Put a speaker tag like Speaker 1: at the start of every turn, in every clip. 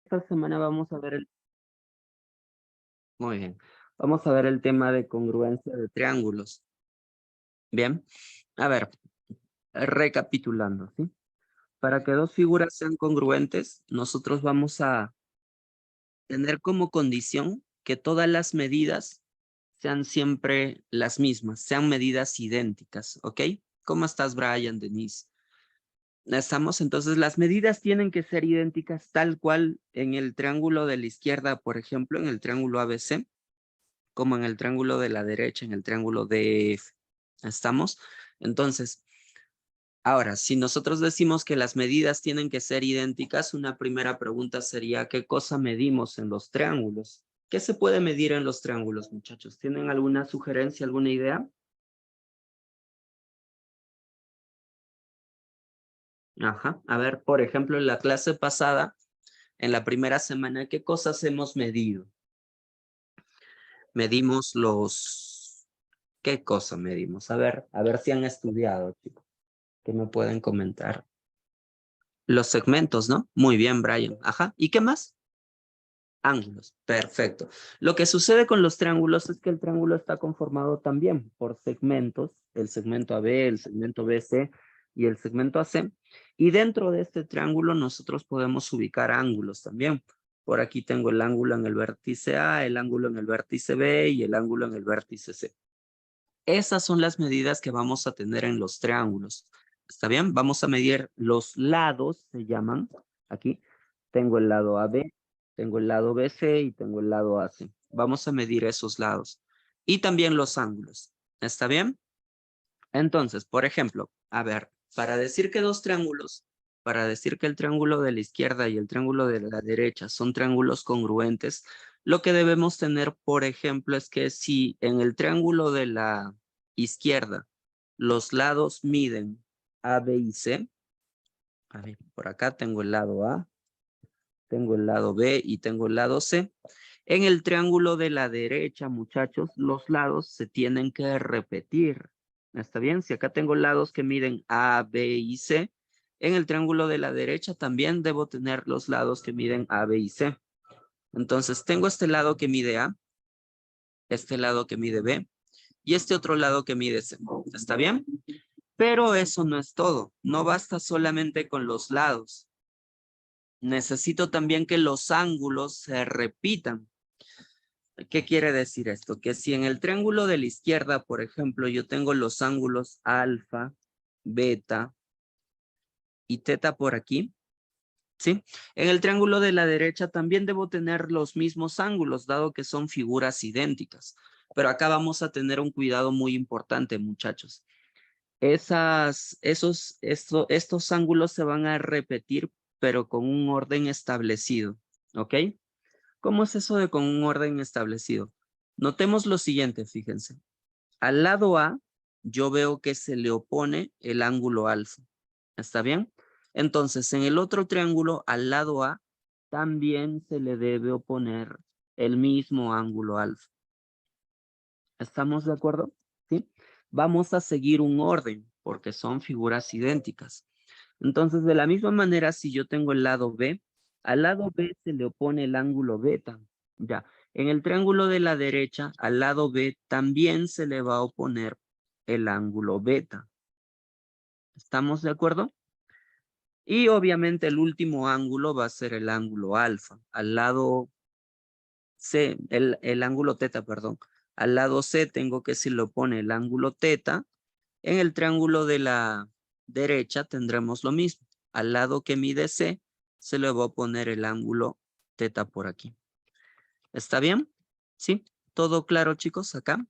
Speaker 1: esta semana vamos a ver muy bien, vamos a ver el tema de congruencia de triángulos. Bien, a ver, recapitulando, ¿sí? Para que dos figuras sean congruentes, nosotros vamos a tener como condición que todas las medidas sean siempre las mismas, sean medidas idénticas, ¿ok? ¿Cómo estás, Brian, Denise? Estamos, entonces, las medidas tienen que ser idénticas tal cual en el triángulo de la izquierda, por ejemplo, en el triángulo ABC, como en el triángulo de la derecha, en el triángulo DF. ¿Estamos? Entonces, ahora, si nosotros decimos que las medidas tienen que ser idénticas, una primera pregunta sería, ¿qué cosa medimos en los triángulos? ¿Qué se puede medir en los triángulos, muchachos? ¿Tienen alguna sugerencia, alguna idea? Ajá. A ver, por ejemplo, en la clase pasada, en la primera semana, ¿qué cosas hemos medido? Medimos los... ¿Qué cosa medimos? A ver si han estudiado, chicos. ¿Qué me pueden comentar? Los segmentos, ¿no? Muy bien, Brian. Ajá. ¿Y qué más? Ángulos. Perfecto. Lo que sucede con los triángulos es que el triángulo está conformado también por segmentos, el segmento AB, el segmento BC y el segmento AC. Y dentro de este triángulo nosotros podemos ubicar ángulos también. Por aquí tengo el ángulo en el vértice A, el ángulo en el vértice B y el ángulo en el vértice C. Esas son las medidas que vamos a tener en los triángulos. ¿Está bien? Vamos a medir los lados, se llaman. Aquí tengo el lado AB, tengo el lado BC y tengo el lado AC. Vamos a medir esos lados. Y también los ángulos. ¿Está bien? Entonces, por ejemplo, a ver, para decir que dos triángulos, para decir que el triángulo de la izquierda y el triángulo de la derecha son triángulos congruentes, lo que debemos tener, por ejemplo, es que si en el triángulo de la izquierda los lados miden A, B y C, a ver, por acá tengo el lado A, tengo el lado B y tengo el lado C. En el triángulo de la derecha, muchachos, los lados se tienen que repetir. ¿Está bien? Si acá tengo lados que miden A, B y C, en el triángulo de la derecha también debo tener los lados que miden A, B y C. Entonces, tengo este lado que mide A, este lado que mide B y este otro lado que mide C. ¿Está bien? Pero eso no es todo. No basta solamente con los lados. Necesito también que los ángulos se repitan. ¿Qué quiere decir esto? Que si en el triángulo de la izquierda, por ejemplo, yo tengo los ángulos alfa, beta y teta por aquí, ¿sí? En el triángulo de la derecha también debo tener los mismos ángulos, dado que son figuras idénticas. Pero acá vamos a tener un cuidado muy importante, muchachos. Estos ángulos se van a repetir, pero con un orden establecido, ¿ok? ¿Cómo es eso de con un orden establecido? Notemos lo siguiente, fíjense. Al lado A, yo veo que se le opone el ángulo alfa. ¿Está bien? Entonces, en el otro triángulo, al lado A, también se le debe oponer el mismo ángulo alfa. ¿Estamos de acuerdo? ¿Sí? Vamos a seguir un orden, porque son figuras idénticas. Entonces, de la misma manera, si yo tengo el lado B, al lado B se le opone el ángulo beta. Ya, en el triángulo de la derecha, al lado B también se le va a oponer el ángulo beta. ¿Estamos de acuerdo? Y obviamente el último ángulo va a ser el ángulo alfa. Al lado C, el ángulo teta, perdón. Al lado C tengo que se le opone el ángulo teta. En el triángulo de la derecha tendremos lo mismo. Al lado que mide C, se le va a poner el ángulo teta por aquí. ¿Está bien? ¿Sí? ¿Todo claro, chicos, acá?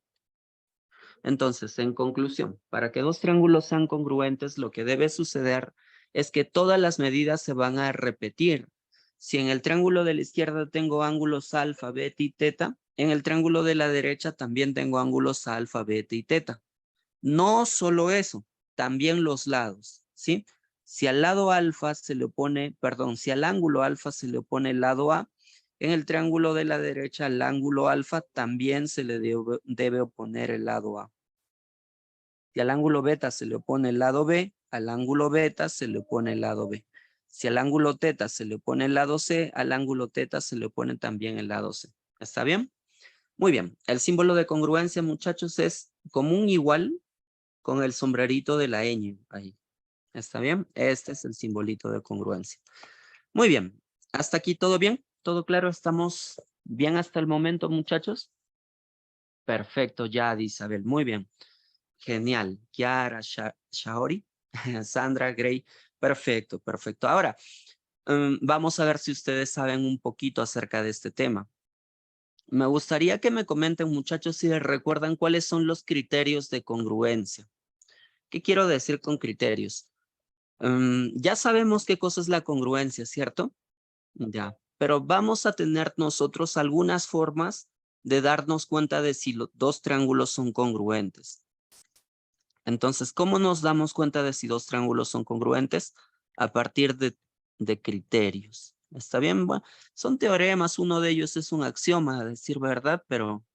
Speaker 1: Entonces, en conclusión, para que dos triángulos sean congruentes, lo que debe suceder es que todas las medidas se van a repetir. Si en el triángulo de la izquierda tengo ángulos alfa, beta y teta, en el triángulo de la derecha también tengo ángulos alfa, beta y teta. No solo eso, también los lados, ¿sí? Si al lado alfa se le opone, perdón, si al ángulo alfa se le opone el lado A, en el triángulo de la derecha al ángulo alfa también se le debe oponer el lado A. Si al ángulo beta se le opone el lado B, al ángulo beta se le opone el lado B. Si al ángulo teta se le opone el lado C, al ángulo teta se le opone también el lado C. ¿Está bien? Muy bien. El símbolo de congruencia, muchachos, es común igual con el sombrerito de la ñ ahí. ¿Está bien? Este es el simbolito de congruencia. Muy bien. ¿Hasta aquí todo bien? ¿Todo claro? ¿Estamos bien hasta el momento, muchachos? Perfecto, ya, Isabel. Muy bien. Genial. Kiara, Shaori, Sandra, Gray. Perfecto, perfecto. Ahora, vamos a ver si ustedes saben un poquito acerca de este tema. Me gustaría que me comenten, muchachos, si recuerdan cuáles son los criterios de congruencia. ¿Qué quiero decir con criterios? Ya sabemos qué cosa es la congruencia, ¿cierto? Ya, pero vamos a tener nosotros algunas formas de darnos cuenta de si los dos triángulos son congruentes. Entonces, ¿cómo nos damos cuenta de si dos triángulos son congruentes? A partir de criterios. ¿Está bien? Bueno, son teoremas, uno de ellos es un axioma, a decir verdad, pero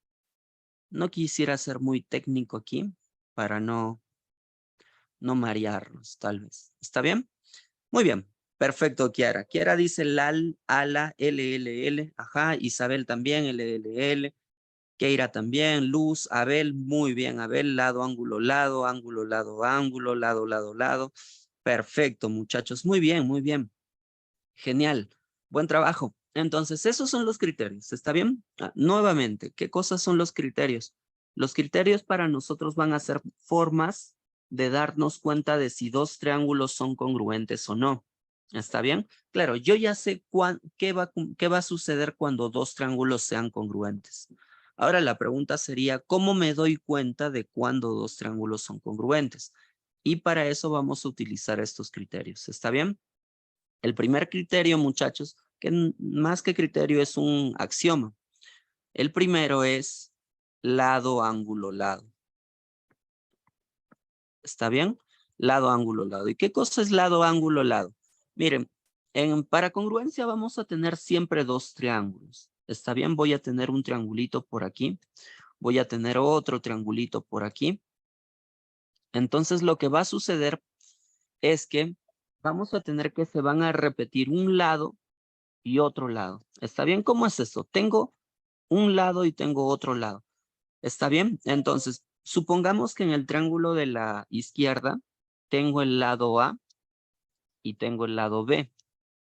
Speaker 1: no quisiera ser muy técnico aquí para no marearlos, tal vez. ¿Está bien? Muy bien. Perfecto, Kiara. Kiara dice LAL, ALA, LLL. Ajá, Isabel también, LLL. Keira también, Luz, Abel, muy bien, Abel, lado, ángulo, lado, ángulo, lado, ángulo, lado, lado, lado. Perfecto, muchachos. Muy bien, muy bien. Genial. Buen trabajo. Entonces, esos son los criterios. ¿Está bien? Nuevamente, ¿qué cosas son los criterios? Los criterios para nosotros van a ser formas de darnos cuenta de si dos triángulos son congruentes o no. ¿Está bien? Claro, yo ya sé qué va a suceder cuando dos triángulos sean congruentes. Ahora la pregunta sería, ¿cómo me doy cuenta de cuándo dos triángulos son congruentes? Y para eso vamos a utilizar estos criterios. ¿Está bien? El primer criterio, muchachos, que más que criterio es un axioma. El primero es lado, ángulo, lado. ¿Está bien? Lado, ángulo, lado. ¿Y qué cosa es lado, ángulo, lado? Miren, para congruencia vamos a tener siempre dos triángulos. ¿Está bien? Voy a tener un triangulito por aquí. Voy a tener otro triangulito por aquí. Entonces lo que va a suceder es que vamos a tener que se van a repetir un lado y otro lado. ¿Está bien? ¿Cómo es esto? Tengo un lado y tengo otro lado. ¿Está bien? Entonces, supongamos que en el triángulo de la izquierda tengo el lado A y tengo el lado B.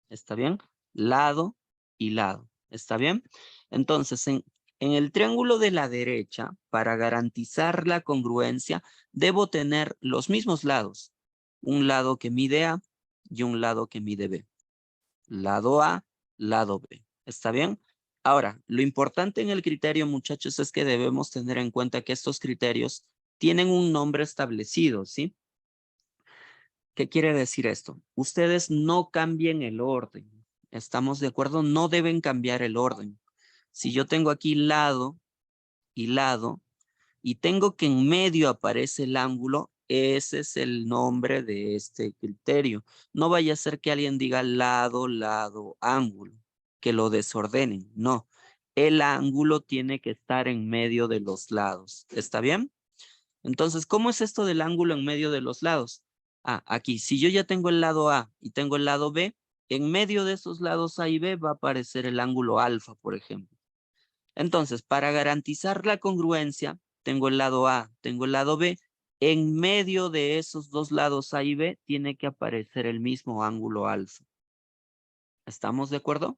Speaker 1: ¿Está bien? Lado y lado. ¿Está bien? Entonces, en el triángulo de la derecha, para garantizar la congruencia, debo tener los mismos lados. Un lado que mide A y un lado que mide B. Lado A, lado B. ¿Está bien? Ahora, lo importante en el criterio, muchachos, es que debemos tener en cuenta que estos criterios tienen un nombre establecido, ¿sí? ¿Qué quiere decir esto? Ustedes no cambien el orden. ¿Estamos de acuerdo? No deben cambiar el orden. Si yo tengo aquí lado y tengo que en medio aparece el ángulo, ese es el nombre de este criterio. No vaya a ser que alguien diga lado, lado, ángulo, que lo desordenen. No, el ángulo tiene que estar en medio de los lados. ¿Está bien? Entonces, ¿cómo es esto del ángulo en medio de los lados? Aquí, si yo ya tengo el lado A y tengo el lado B, en medio de esos lados A y B va a aparecer el ángulo alfa, por ejemplo. Entonces, para garantizar la congruencia, tengo el lado A, tengo el lado B. En medio de esos dos lados A y B tiene que aparecer el mismo ángulo alfa. ¿Estamos de acuerdo?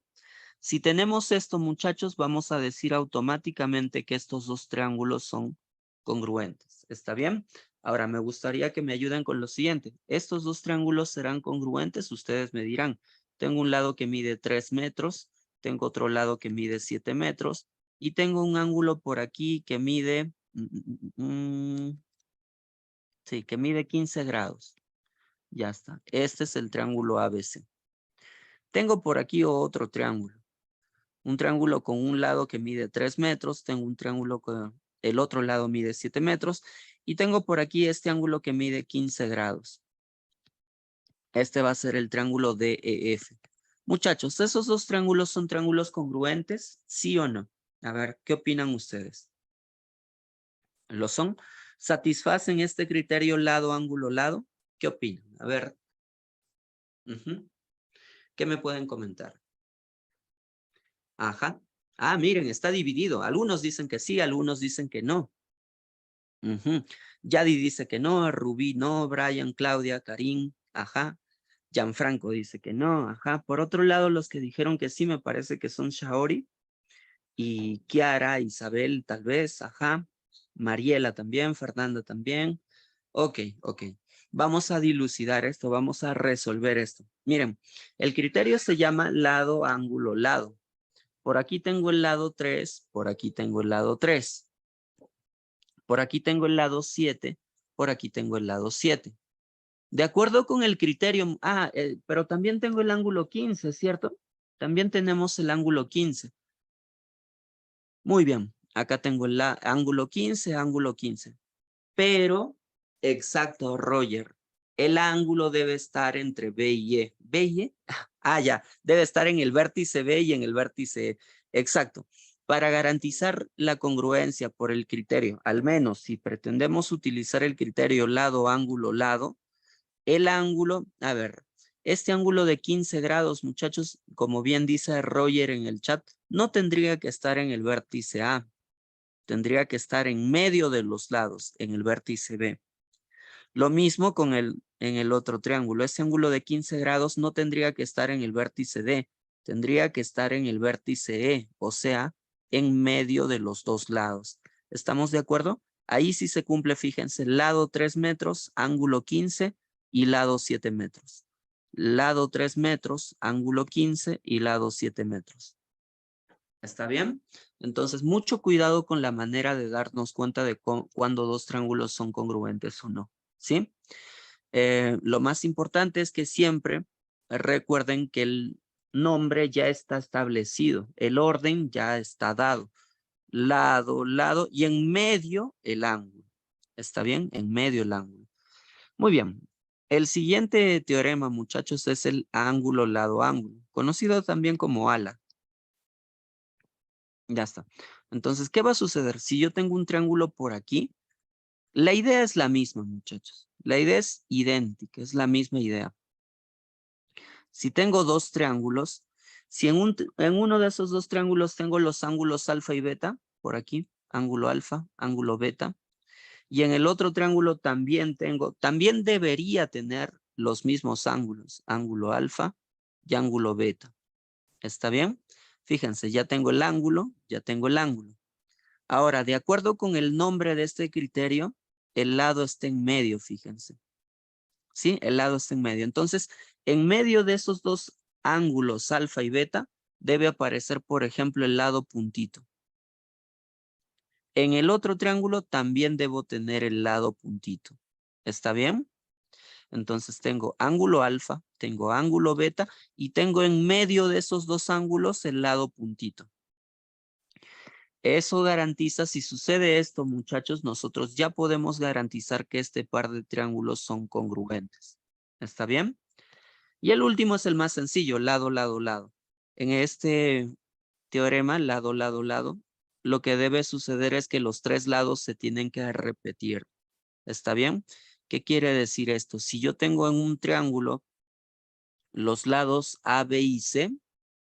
Speaker 1: Si tenemos esto, muchachos, vamos a decir automáticamente que estos dos triángulos son congruentes. ¿Está bien? Ahora, me gustaría que me ayuden con lo siguiente. ¿Estos dos triángulos serán congruentes? Ustedes me dirán. Tengo un lado que mide 3 metros, tengo otro lado que mide 7 metros y tengo un ángulo por aquí que mide, sí, que mide 15 grados. Ya está. Este es el triángulo ABC. Tengo por aquí otro triángulo. Un triángulo con un lado que mide 3 metros, tengo un triángulo con el otro lado mide 7 metros y tengo por aquí este ángulo que mide 15 grados. Este va a ser el triángulo DEF. Muchachos, ¿esos dos triángulos son triángulos congruentes? ¿Sí o no? A ver, ¿qué opinan ustedes? ¿Lo son? ¿Satisfacen este criterio lado, ángulo, lado? ¿Qué opinan? A ver. ¿Qué me pueden comentar? Ajá. Ah, miren, está dividido. Algunos dicen que sí, algunos dicen que no. Yadi dice que no, Rubí no, Brian, Claudia, Karim, ajá. Gianfranco dice que no, ajá. Por otro lado, los que dijeron que sí me parece que son Shaori y Kiara, Isabel tal vez, ajá. Mariela también, Fernanda también. Ok. Vamos a dilucidar esto, vamos a resolver esto. Miren, el criterio se llama lado, ángulo, lado. Por aquí tengo el lado 3, por aquí tengo el lado 3. Por aquí tengo el lado 7, por aquí tengo el lado 7. De acuerdo con el criterio, pero también tengo el ángulo 15, ¿cierto? También tenemos el ángulo 15. Muy bien, acá tengo el ángulo 15, ángulo 15. Pero, exacto, Roger, el ángulo debe estar entre B y E. ¿B y E? Ya, debe estar en el vértice B y en el vértice E. Exacto. Para garantizar la congruencia por el criterio, al menos si pretendemos utilizar el criterio lado, ángulo, lado, el ángulo, a ver, este ángulo de 15 grados, muchachos, como bien dice Roger en el chat, no tendría que estar en el vértice A, tendría que estar en medio de los lados, en el vértice B. Lo mismo con en el otro triángulo. Ese ángulo de 15 grados no tendría que estar en el vértice D, tendría que estar en el vértice E, o sea, en medio de los dos lados. ¿Estamos de acuerdo? Ahí sí se cumple, fíjense, lado 3 metros, ángulo 15 y lado 7 metros. Lado 3 metros, ángulo 15 y lado 7 metros. ¿Está bien? Entonces, mucho cuidado con la manera de darnos cuenta de cuando dos triángulos son congruentes o no. ¿Sí? Lo más importante es que siempre recuerden que el nombre ya está establecido, el orden ya está dado, lado, lado y en medio el ángulo. ¿Está bien? En medio el ángulo. Muy bien. El siguiente teorema, muchachos, es el ángulo, lado, ángulo, conocido también como ala. Ya está. Entonces, ¿qué va a suceder? Si yo tengo un triángulo por aquí, la idea es la misma, muchachos. La idea es idéntica, es la misma idea. Si tengo dos triángulos, si en uno de esos dos triángulos tengo los ángulos alfa y beta, por aquí, ángulo alfa, ángulo beta, y en el otro triángulo también también debería tener los mismos ángulos, ángulo alfa y ángulo beta. ¿Está bien? Fíjense, ya tengo el ángulo, ya tengo el ángulo. Ahora, de acuerdo con el nombre de este criterio, el lado está en medio, fíjense. ¿Sí? El lado está en medio. Entonces, en medio de esos dos ángulos, alfa y beta, debe aparecer, por ejemplo, el lado puntito. En el otro triángulo también debo tener el lado puntito. ¿Está bien? Entonces tengo ángulo alfa, tengo ángulo beta y tengo en medio de esos dos ángulos el lado puntito. Eso garantiza, si sucede esto, muchachos, nosotros ya podemos garantizar que este par de triángulos son congruentes. ¿Está bien? Y el último es el más sencillo, lado, lado, lado. En este teorema, lado, lado, lado, lo que debe suceder es que los tres lados se tienen que repetir. ¿Está bien? ¿Qué quiere decir esto? Si yo tengo en un triángulo los lados A, B y C,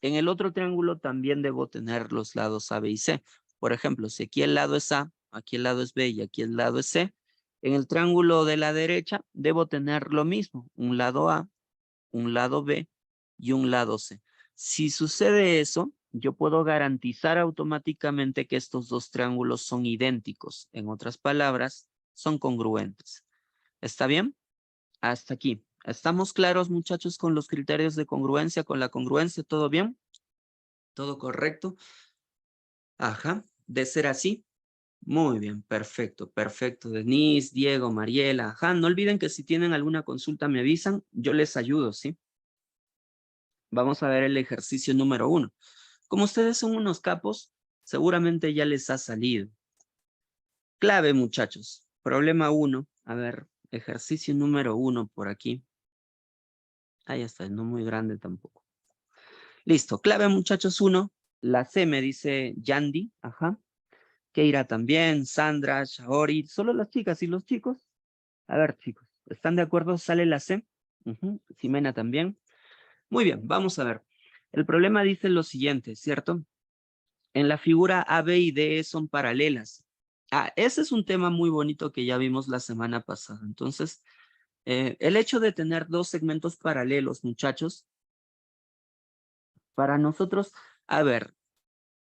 Speaker 1: en el otro triángulo también debo tener los lados A, B y C. Por ejemplo, si aquí el lado es A, aquí el lado es B y aquí el lado es C, en el triángulo de la derecha debo tener lo mismo, un lado A, un lado B y un lado C. Si sucede eso, yo puedo garantizar automáticamente que estos dos triángulos son idénticos. En otras palabras, son congruentes. ¿Está bien? Hasta aquí. ¿Estamos claros, muchachos, con los criterios de congruencia, con la congruencia? ¿Todo bien? ¿Todo correcto? Ajá. De ser así. Muy bien, perfecto, perfecto. Denise, Diego, Mariela. Ajá. No olviden que si tienen alguna consulta me avisan. Yo les ayudo, ¿sí? Vamos a ver el ejercicio número 1. Como ustedes son unos capos, seguramente ya les ha salido. Clave, muchachos. Problema 1. A ver, ejercicio número 1 por aquí. Ahí está, no muy grande tampoco. Listo, clave, muchachos 1. La C me dice Yandy. Ajá. Keira también, Sandra, Shaori. Solo las chicas y los chicos. A ver, chicos, ¿están de acuerdo? ¿Sale la C? Ximena también. Muy bien, vamos a ver. El problema dice lo siguiente, ¿cierto? En la figura A, B y D son paralelas. Ese es un tema muy bonito que ya vimos la semana pasada. Entonces, el hecho de tener dos segmentos paralelos, muchachos, para nosotros, a ver,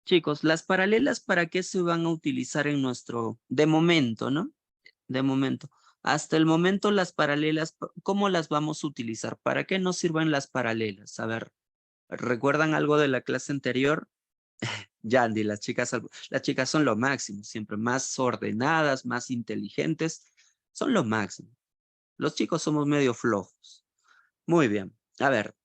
Speaker 1: chicos, las paralelas, ¿para qué se van a utilizar en nuestro, de momento, ¿no? De momento. Hasta el momento las paralelas, ¿cómo las vamos a utilizar? ¿Para qué nos sirven las paralelas? A ver, ¿recuerdan algo de la clase anterior? Yandy, las chicas son lo máximo, siempre más ordenadas, más inteligentes, son lo máximo. Los chicos somos medio flojos. Muy bien. A ver,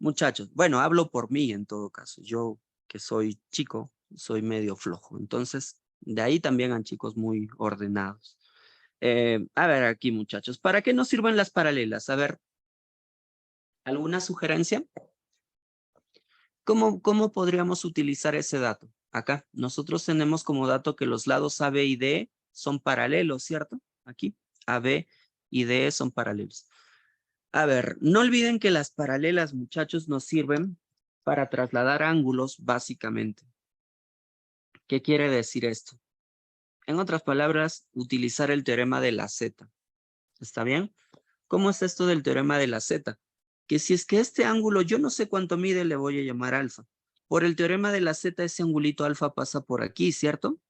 Speaker 1: muchachos, bueno, hablo por mí en todo caso. Yo que soy chico, soy medio flojo. Entonces, de ahí también hay chicos muy ordenados. A ver, aquí muchachos, ¿para qué nos sirven las paralelas? A ver, ¿alguna sugerencia? ¿Cómo podríamos utilizar ese dato? Acá, nosotros tenemos como dato que los lados A, B y D son paralelos, ¿cierto? Aquí, A, B y D son paralelos. A ver, no olviden que las paralelas, muchachos, nos sirven para trasladar ángulos, básicamente. ¿Qué quiere decir esto? En otras palabras, utilizar el teorema de la Z. ¿Está bien? ¿Cómo es esto del teorema de la Z? Que si es que este ángulo, yo no sé cuánto mide, le voy a llamar alfa. Por el teorema de la Z, ese angulito alfa pasa por aquí, ¿cierto?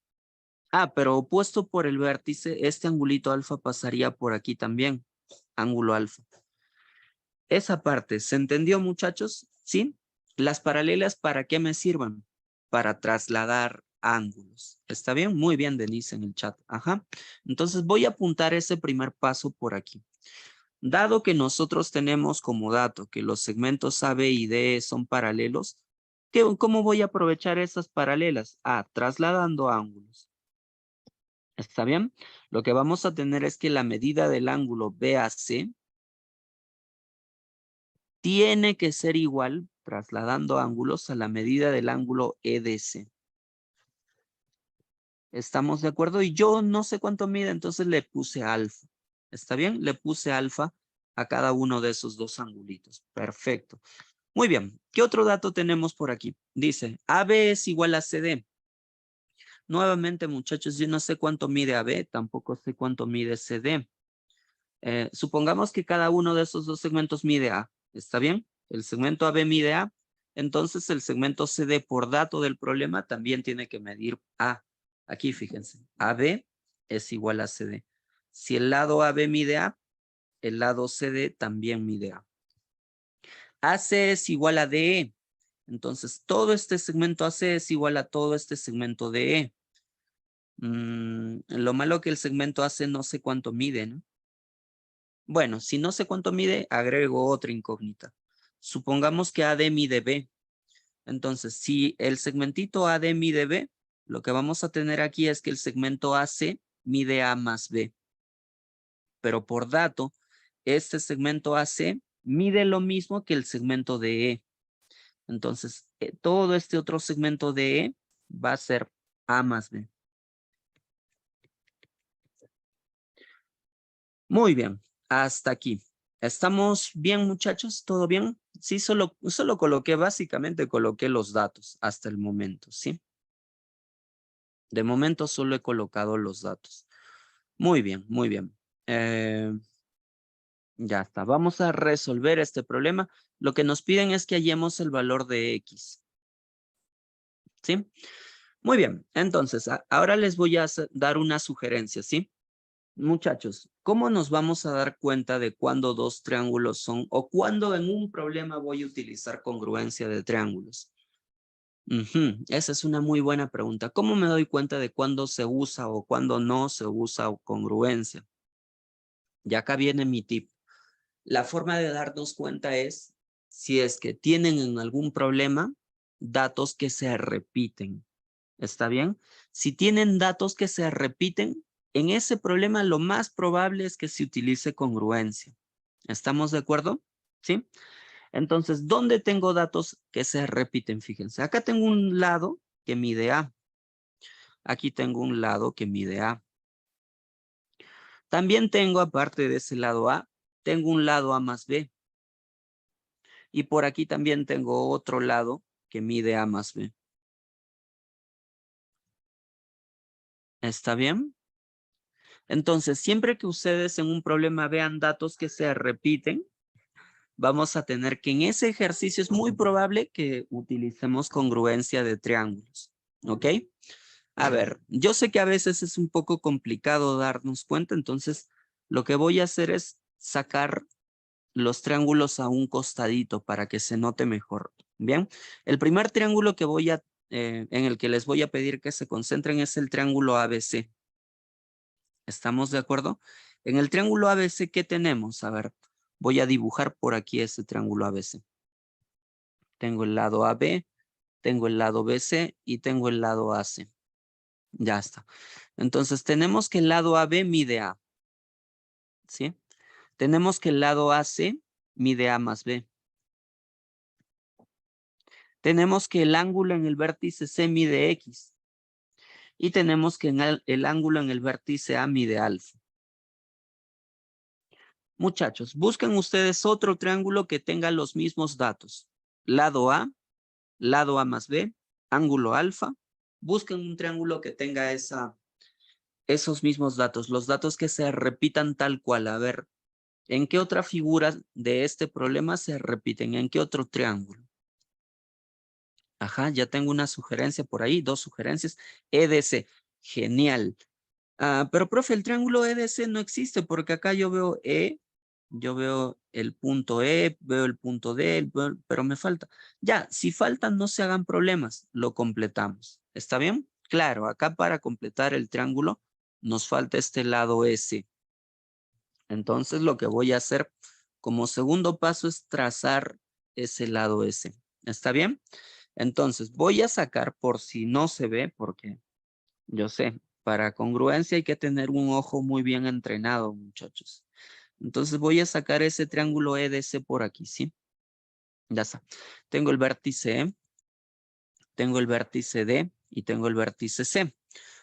Speaker 1: Pero opuesto por el vértice, este angulito alfa pasaría por aquí también, ángulo alfa. Esa parte, ¿se entendió, muchachos? ¿Sí? Las paralelas, ¿para qué me sirven? Para trasladar ángulos. ¿Está bien? Muy bien, Denise, en el chat. Ajá. Entonces voy a apuntar ese primer paso por aquí. Dado que nosotros tenemos como dato que los segmentos A, B y D son paralelos, ¿cómo voy a aprovechar esas paralelas? Trasladando ángulos. ¿Está bien? Lo que vamos a tener es que la medida del ángulo BAC tiene que ser igual, trasladando ángulos, a la medida del ángulo EDC. ¿Estamos de acuerdo? Y yo no sé cuánto mide, entonces le puse alfa. ¿Está bien? Le puse alfa a cada uno de esos dos angulitos. Perfecto. Muy bien. ¿Qué otro dato tenemos por aquí? Dice, AB es igual a CD. Nuevamente, muchachos, yo no sé cuánto mide AB, tampoco sé cuánto mide CD. Supongamos que cada uno de esos dos segmentos mide A. ¿Está bien? El segmento AB mide A. Entonces, el segmento CD por dato del problema también tiene que medir A. Aquí, fíjense. AB es igual a CD. Si el lado AB mide A, el lado CD también mide A. AC es igual a DE. Entonces, todo este segmento AC es igual a todo este segmento DE. Lo malo que el segmento AC no sé cuánto mide, ¿no? Bueno, si no sé cuánto mide, agrego otra incógnita. Supongamos que AD mide B. Entonces, si el segmentito AD mide B, lo que vamos a tener aquí es que el segmento AC mide A más B. Pero por dato, este segmento AC mide lo mismo que el segmento DE. Entonces, todo este otro segmento DE va a ser A más B. Muy bien, hasta aquí. ¿Estamos bien, muchachos? ¿Todo bien? Sí, solo básicamente coloqué los datos hasta el momento, ¿sí? De momento solo he colocado los datos. Muy bien, muy bien. Ya está. Vamos a resolver este problema. Lo que nos piden es que hallemos el valor de X. ¿Sí? Muy bien. Entonces, ahora les voy a dar una sugerencia, ¿sí? Muchachos, ¿cómo nos vamos a dar cuenta de cuándo dos triángulos son o cuándo en un problema voy a utilizar congruencia de triángulos? Esa es una muy buena pregunta. ¿Cómo me doy cuenta de cuándo se usa o cuándo no se usa congruencia? Y acá viene mi tip. La forma de darnos cuenta es si es que tienen en algún problema datos que se repiten. ¿Está bien? Si tienen datos que se repiten, en ese problema lo más probable es que se utilice congruencia. ¿Estamos de acuerdo? ¿Sí? Entonces, ¿dónde tengo datos que se repiten? Fíjense, acá tengo un lado que mide A. Aquí tengo un lado que mide A. También tengo, aparte de ese lado A, tengo un lado A más B. Y por aquí también tengo otro lado que mide A más B. ¿Está bien? Entonces, siempre que ustedes en un problema vean datos que se repiten, vamos a tener que en ese ejercicio es muy probable que utilicemos congruencia de triángulos. ¿Ok? A ver, yo sé que a veces es un poco complicado darnos cuenta, entonces lo que voy a hacer es sacar los triángulos a un costadito para que se note mejor. Bien, el primer triángulo que en el que les voy a pedir que se concentren es el triángulo ABC. ¿Estamos de acuerdo? En el triángulo ABC, ¿qué tenemos? A ver, voy a dibujar por aquí ese triángulo ABC. Tengo el lado AB, tengo el lado BC y tengo el lado AC. Ya está. Entonces, tenemos que el lado AB mide A. ¿Sí? Tenemos que el lado AC mide A más B. Tenemos que el ángulo en el vértice C mide X. Y tenemos que el ángulo en el vértice A mide alfa. Muchachos, busquen ustedes otro triángulo que tenga los mismos datos. Lado A más B, ángulo alfa. Busquen un triángulo que tenga esos mismos datos, los datos que se repitan tal cual. A ver, ¿en qué otra figura de este problema se repiten? ¿En qué otro triángulo? Ajá, ya tengo una sugerencia por ahí, 2 sugerencias. EDC, genial. Pero, profe, el triángulo EDC no existe porque acá yo veo E, yo veo el punto E, veo el punto D, pero me falta. Ya, si faltan, no se hagan problemas, lo completamos. ¿Está bien? Claro, acá para completar el triángulo nos falta este lado S. Entonces, lo que voy a hacer como segundo paso es trazar ese lado S. ¿Está bien? Entonces, voy a sacar por si no se ve, porque yo sé, para congruencia hay que tener un ojo muy bien entrenado, muchachos. Entonces voy a sacar ese triángulo EDC por aquí, ¿sí? Ya está. Tengo el vértice E, tengo el vértice D y tengo el vértice C.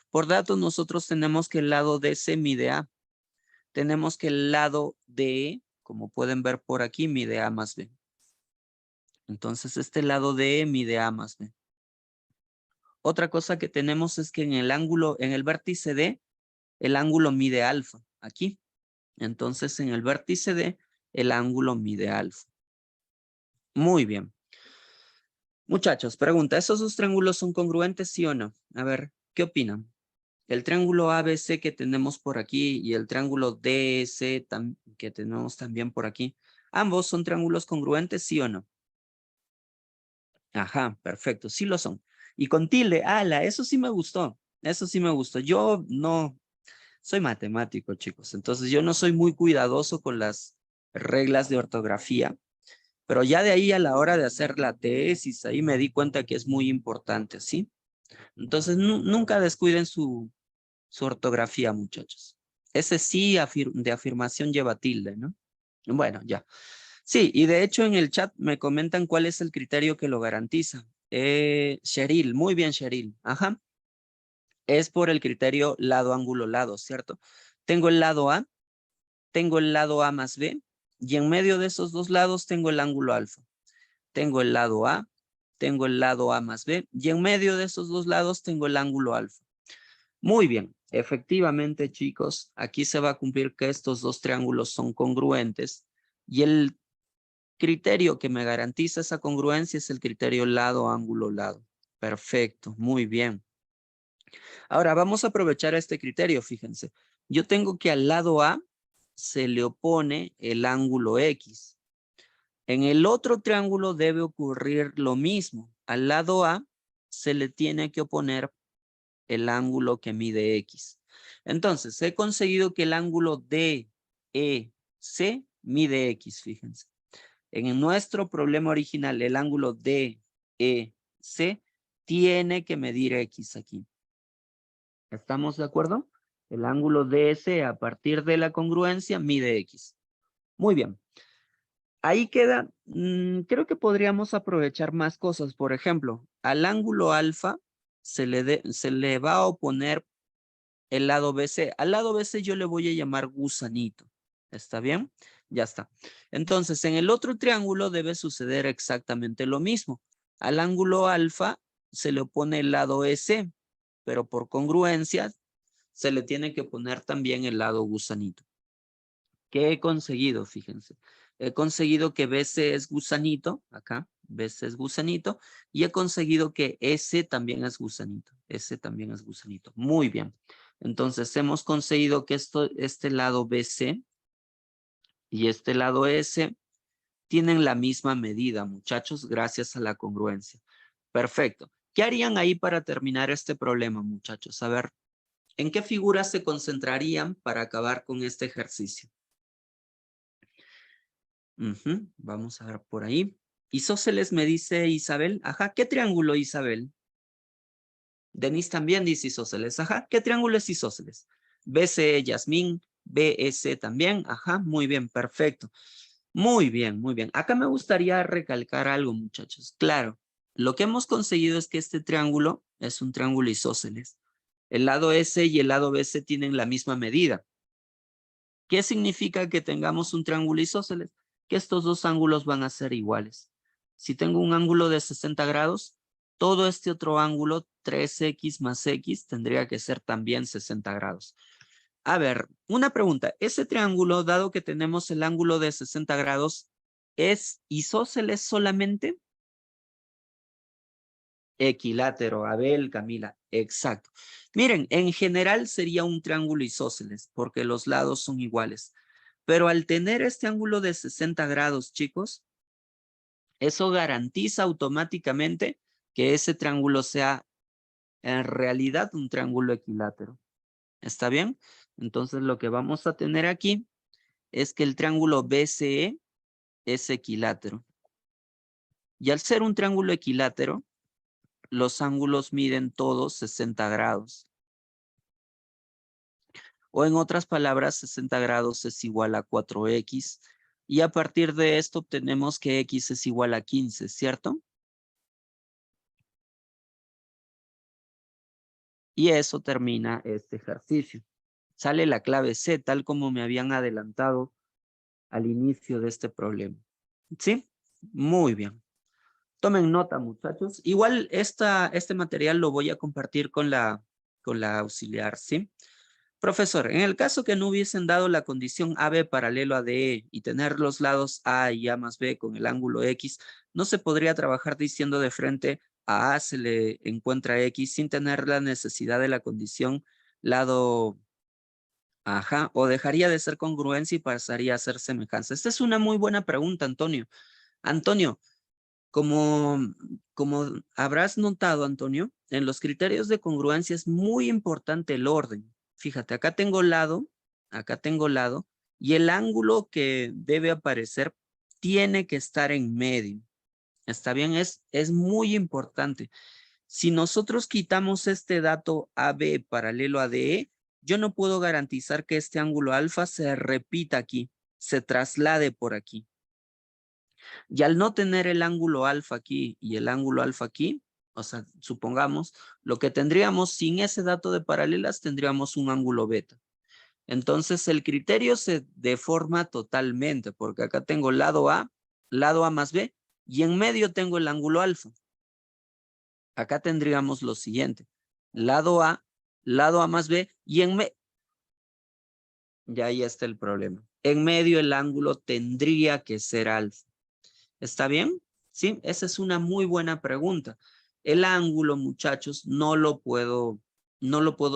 Speaker 1: Por datos, nosotros tenemos que el lado DC mide A. Tenemos que el lado DE, como pueden ver por aquí, mide A más B. Entonces, este lado DE mide A más B. Otra cosa que tenemos es que en el vértice D, el ángulo mide alfa, aquí. Entonces, en el vértice D, el ángulo mide alfa. Muy bien. Muchachos, pregunta, ¿esos dos triángulos son congruentes, sí o no? A ver, ¿qué opinan? El triángulo ABC que tenemos por aquí y el triángulo DC que tenemos también por aquí, ¿ambos son triángulos congruentes, sí o no? Ajá, perfecto, sí lo son. Y con tilde, ala, eso sí me gustó, eso sí me gustó. Yo no soy matemático, chicos, entonces yo no soy muy cuidadoso con las reglas de ortografía, pero ya de ahí a la hora de hacer la tesis, ahí me di cuenta que es muy importante, ¿sí? Entonces, nunca descuiden su ortografía, muchachos. Ese sí de afirmación lleva tilde, ¿no? Bueno, ya. Sí, y de hecho en el chat me comentan cuál es el criterio que lo garantiza. Cheryl, muy bien, Cheryl. Ajá. Es por el criterio lado, ángulo, lado, ¿cierto? Tengo el lado A, tengo el lado A más B, y en medio de esos dos lados tengo el ángulo alfa. Tengo el lado A, tengo el lado A más B, y en medio de esos dos lados tengo el ángulo alfa. Muy bien, efectivamente, chicos, aquí se va a cumplir que estos dos triángulos son congruentes, y el criterio que me garantiza esa congruencia es el criterio lado, ángulo, lado. Perfecto, muy bien. Ahora vamos a aprovechar este criterio, fíjense. Yo tengo que al lado A se le opone el ángulo X. En el otro triángulo debe ocurrir lo mismo. Al lado A se le tiene que oponer el ángulo que mide X. Entonces, he conseguido que el ángulo DEC mide X, fíjense. En nuestro problema original, el ángulo DEC tiene que medir X aquí. ¿Estamos de acuerdo? El ángulo DC a partir de la congruencia mide X. Muy bien. Ahí queda, creo que podríamos aprovechar más cosas. Por ejemplo, al ángulo alfa se le va a oponer el lado BC. Al lado BC yo le voy a llamar gusanito. ¿Está bien? Ya está. Entonces, en el otro triángulo debe suceder exactamente lo mismo. Al ángulo alfa se le opone el lado EC, pero por congruencia se le tiene que poner también el lado gusanito. ¿Qué he conseguido? Fíjense. He conseguido que BC es gusanito, acá, BC es gusanito, y he conseguido que S también es gusanito. S también es gusanito. Muy bien. Entonces, hemos conseguido que este lado BC y este lado S tienen la misma medida, muchachos, gracias a la congruencia. Perfecto. ¿Qué harían ahí para terminar este problema, muchachos? A ver, ¿en qué figuras se concentrarían para acabar con este ejercicio? Vamos a ver por ahí. Isósceles me dice Isabel. Ajá, ¿qué triángulo, Isabel? Denise también dice isósceles. Ajá, ¿qué triángulo es isósceles? BC, Yasmín, BS también. Ajá, muy bien, perfecto. Muy bien, muy bien. Acá me gustaría recalcar algo, muchachos. Claro, lo que hemos conseguido es que este triángulo es un triángulo isósceles. El lado S y el lado BC tienen la misma medida. ¿Qué significa que tengamos un triángulo isósceles? Que estos dos ángulos van a ser iguales. Si tengo un ángulo de 60 grados, todo este otro ángulo, 3x más x, tendría que ser también 60 grados. A ver, una pregunta. ¿Ese triángulo, dado que tenemos el ángulo de 60 grados, es isósceles solamente? Equilátero, Abel, Camila, exacto. Miren, en general sería un triángulo isósceles porque los lados son iguales. Pero al tener este ángulo de 60 grados, chicos, eso garantiza automáticamente que ese triángulo sea en realidad un triángulo equilátero. ¿Está bien? Entonces lo que vamos a tener aquí es que el triángulo BCE es equilátero. Y al ser un triángulo equilátero, los ángulos miden todos 60 grados. O en otras palabras, 60 grados es igual a 4x. Y a partir de esto obtenemos que x es igual a 15, ¿cierto? Y eso termina este ejercicio. Sale la clave C, tal como me habían adelantado al inicio de este problema. ¿Sí? Muy bien. Tomen nota, muchachos. Igual este material lo voy a compartir con la auxiliar, ¿sí? Profesor, en el caso que no hubiesen dado la condición AB paralelo a DE y tener los lados A y A más B con el ángulo X, ¿no se podría trabajar diciendo de frente a se le encuentra X sin tener la necesidad de la condición lado, ajá, o dejaría de ser congruencia y pasaría a ser semejanza? Esta es una muy buena pregunta, Antonio. Antonio, como habrás notado, Antonio, en los criterios de congruencia es muy importante el orden. Fíjate, acá tengo lado, y el ángulo que debe aparecer tiene que estar en medio. ¿Está bien? Es muy importante. Si nosotros quitamos este dato AB paralelo a DE, yo no puedo garantizar que este ángulo alfa se repita aquí, se traslade por aquí. Y al no tener el ángulo alfa aquí y el ángulo alfa aquí, o sea, supongamos, lo que tendríamos sin ese dato de paralelas, tendríamos un ángulo beta. Entonces el criterio se deforma totalmente, porque acá tengo lado A más B, y en medio tengo el ángulo alfa. Acá tendríamos lo siguiente, lado A más B, y en medio, ya ahí está el problema. En medio el ángulo tendría que ser alfa. ¿Está bien? Sí, esa es una muy buena pregunta. El ángulo, muchachos, no lo puedo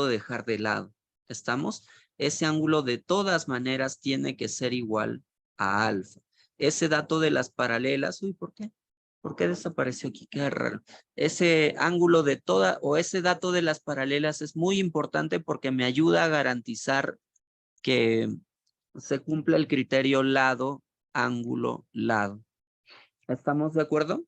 Speaker 1: dejar de lado. ¿Estamos? Ese ángulo de todas maneras tiene que ser igual a alfa. Ese dato de las paralelas, uy, ¿por qué? ¿Por qué desapareció aquí? Qué raro. Ese ángulo de toda o ese dato de las paralelas es muy importante porque me ayuda a garantizar que se cumpla el criterio lado, ángulo, lado. ¿Estamos de acuerdo?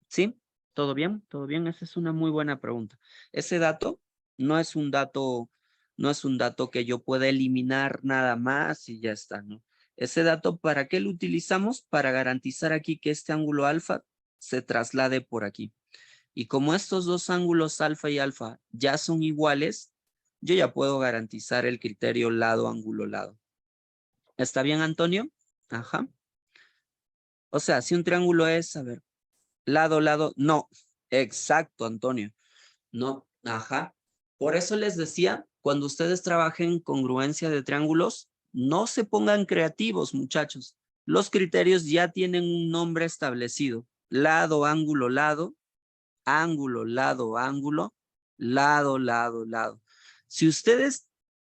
Speaker 1: ¿Sí? ¿Todo bien? ¿Todo bien? Esa es una muy buena pregunta. Ese dato no es un dato, no es un dato que yo pueda eliminar nada más y ya está, ¿no? Ese dato, ¿para qué lo utilizamos? Para garantizar aquí que este ángulo alfa se traslade por aquí. Y como estos dos ángulos alfa y alfa ya son iguales, yo ya puedo garantizar el criterio lado, ángulo, lado. ¿Está bien, Antonio? Ajá. O sea, si un triángulo es, a ver, lado, lado, no. Exacto, Antonio. No, ajá. Por eso les decía, cuando ustedes trabajen congruencia de triángulos, no se pongan creativos, muchachos. Los criterios ya tienen un nombre establecido. Lado, ángulo, lado, ángulo, lado, ángulo, lado, lado, lado. Si ustedes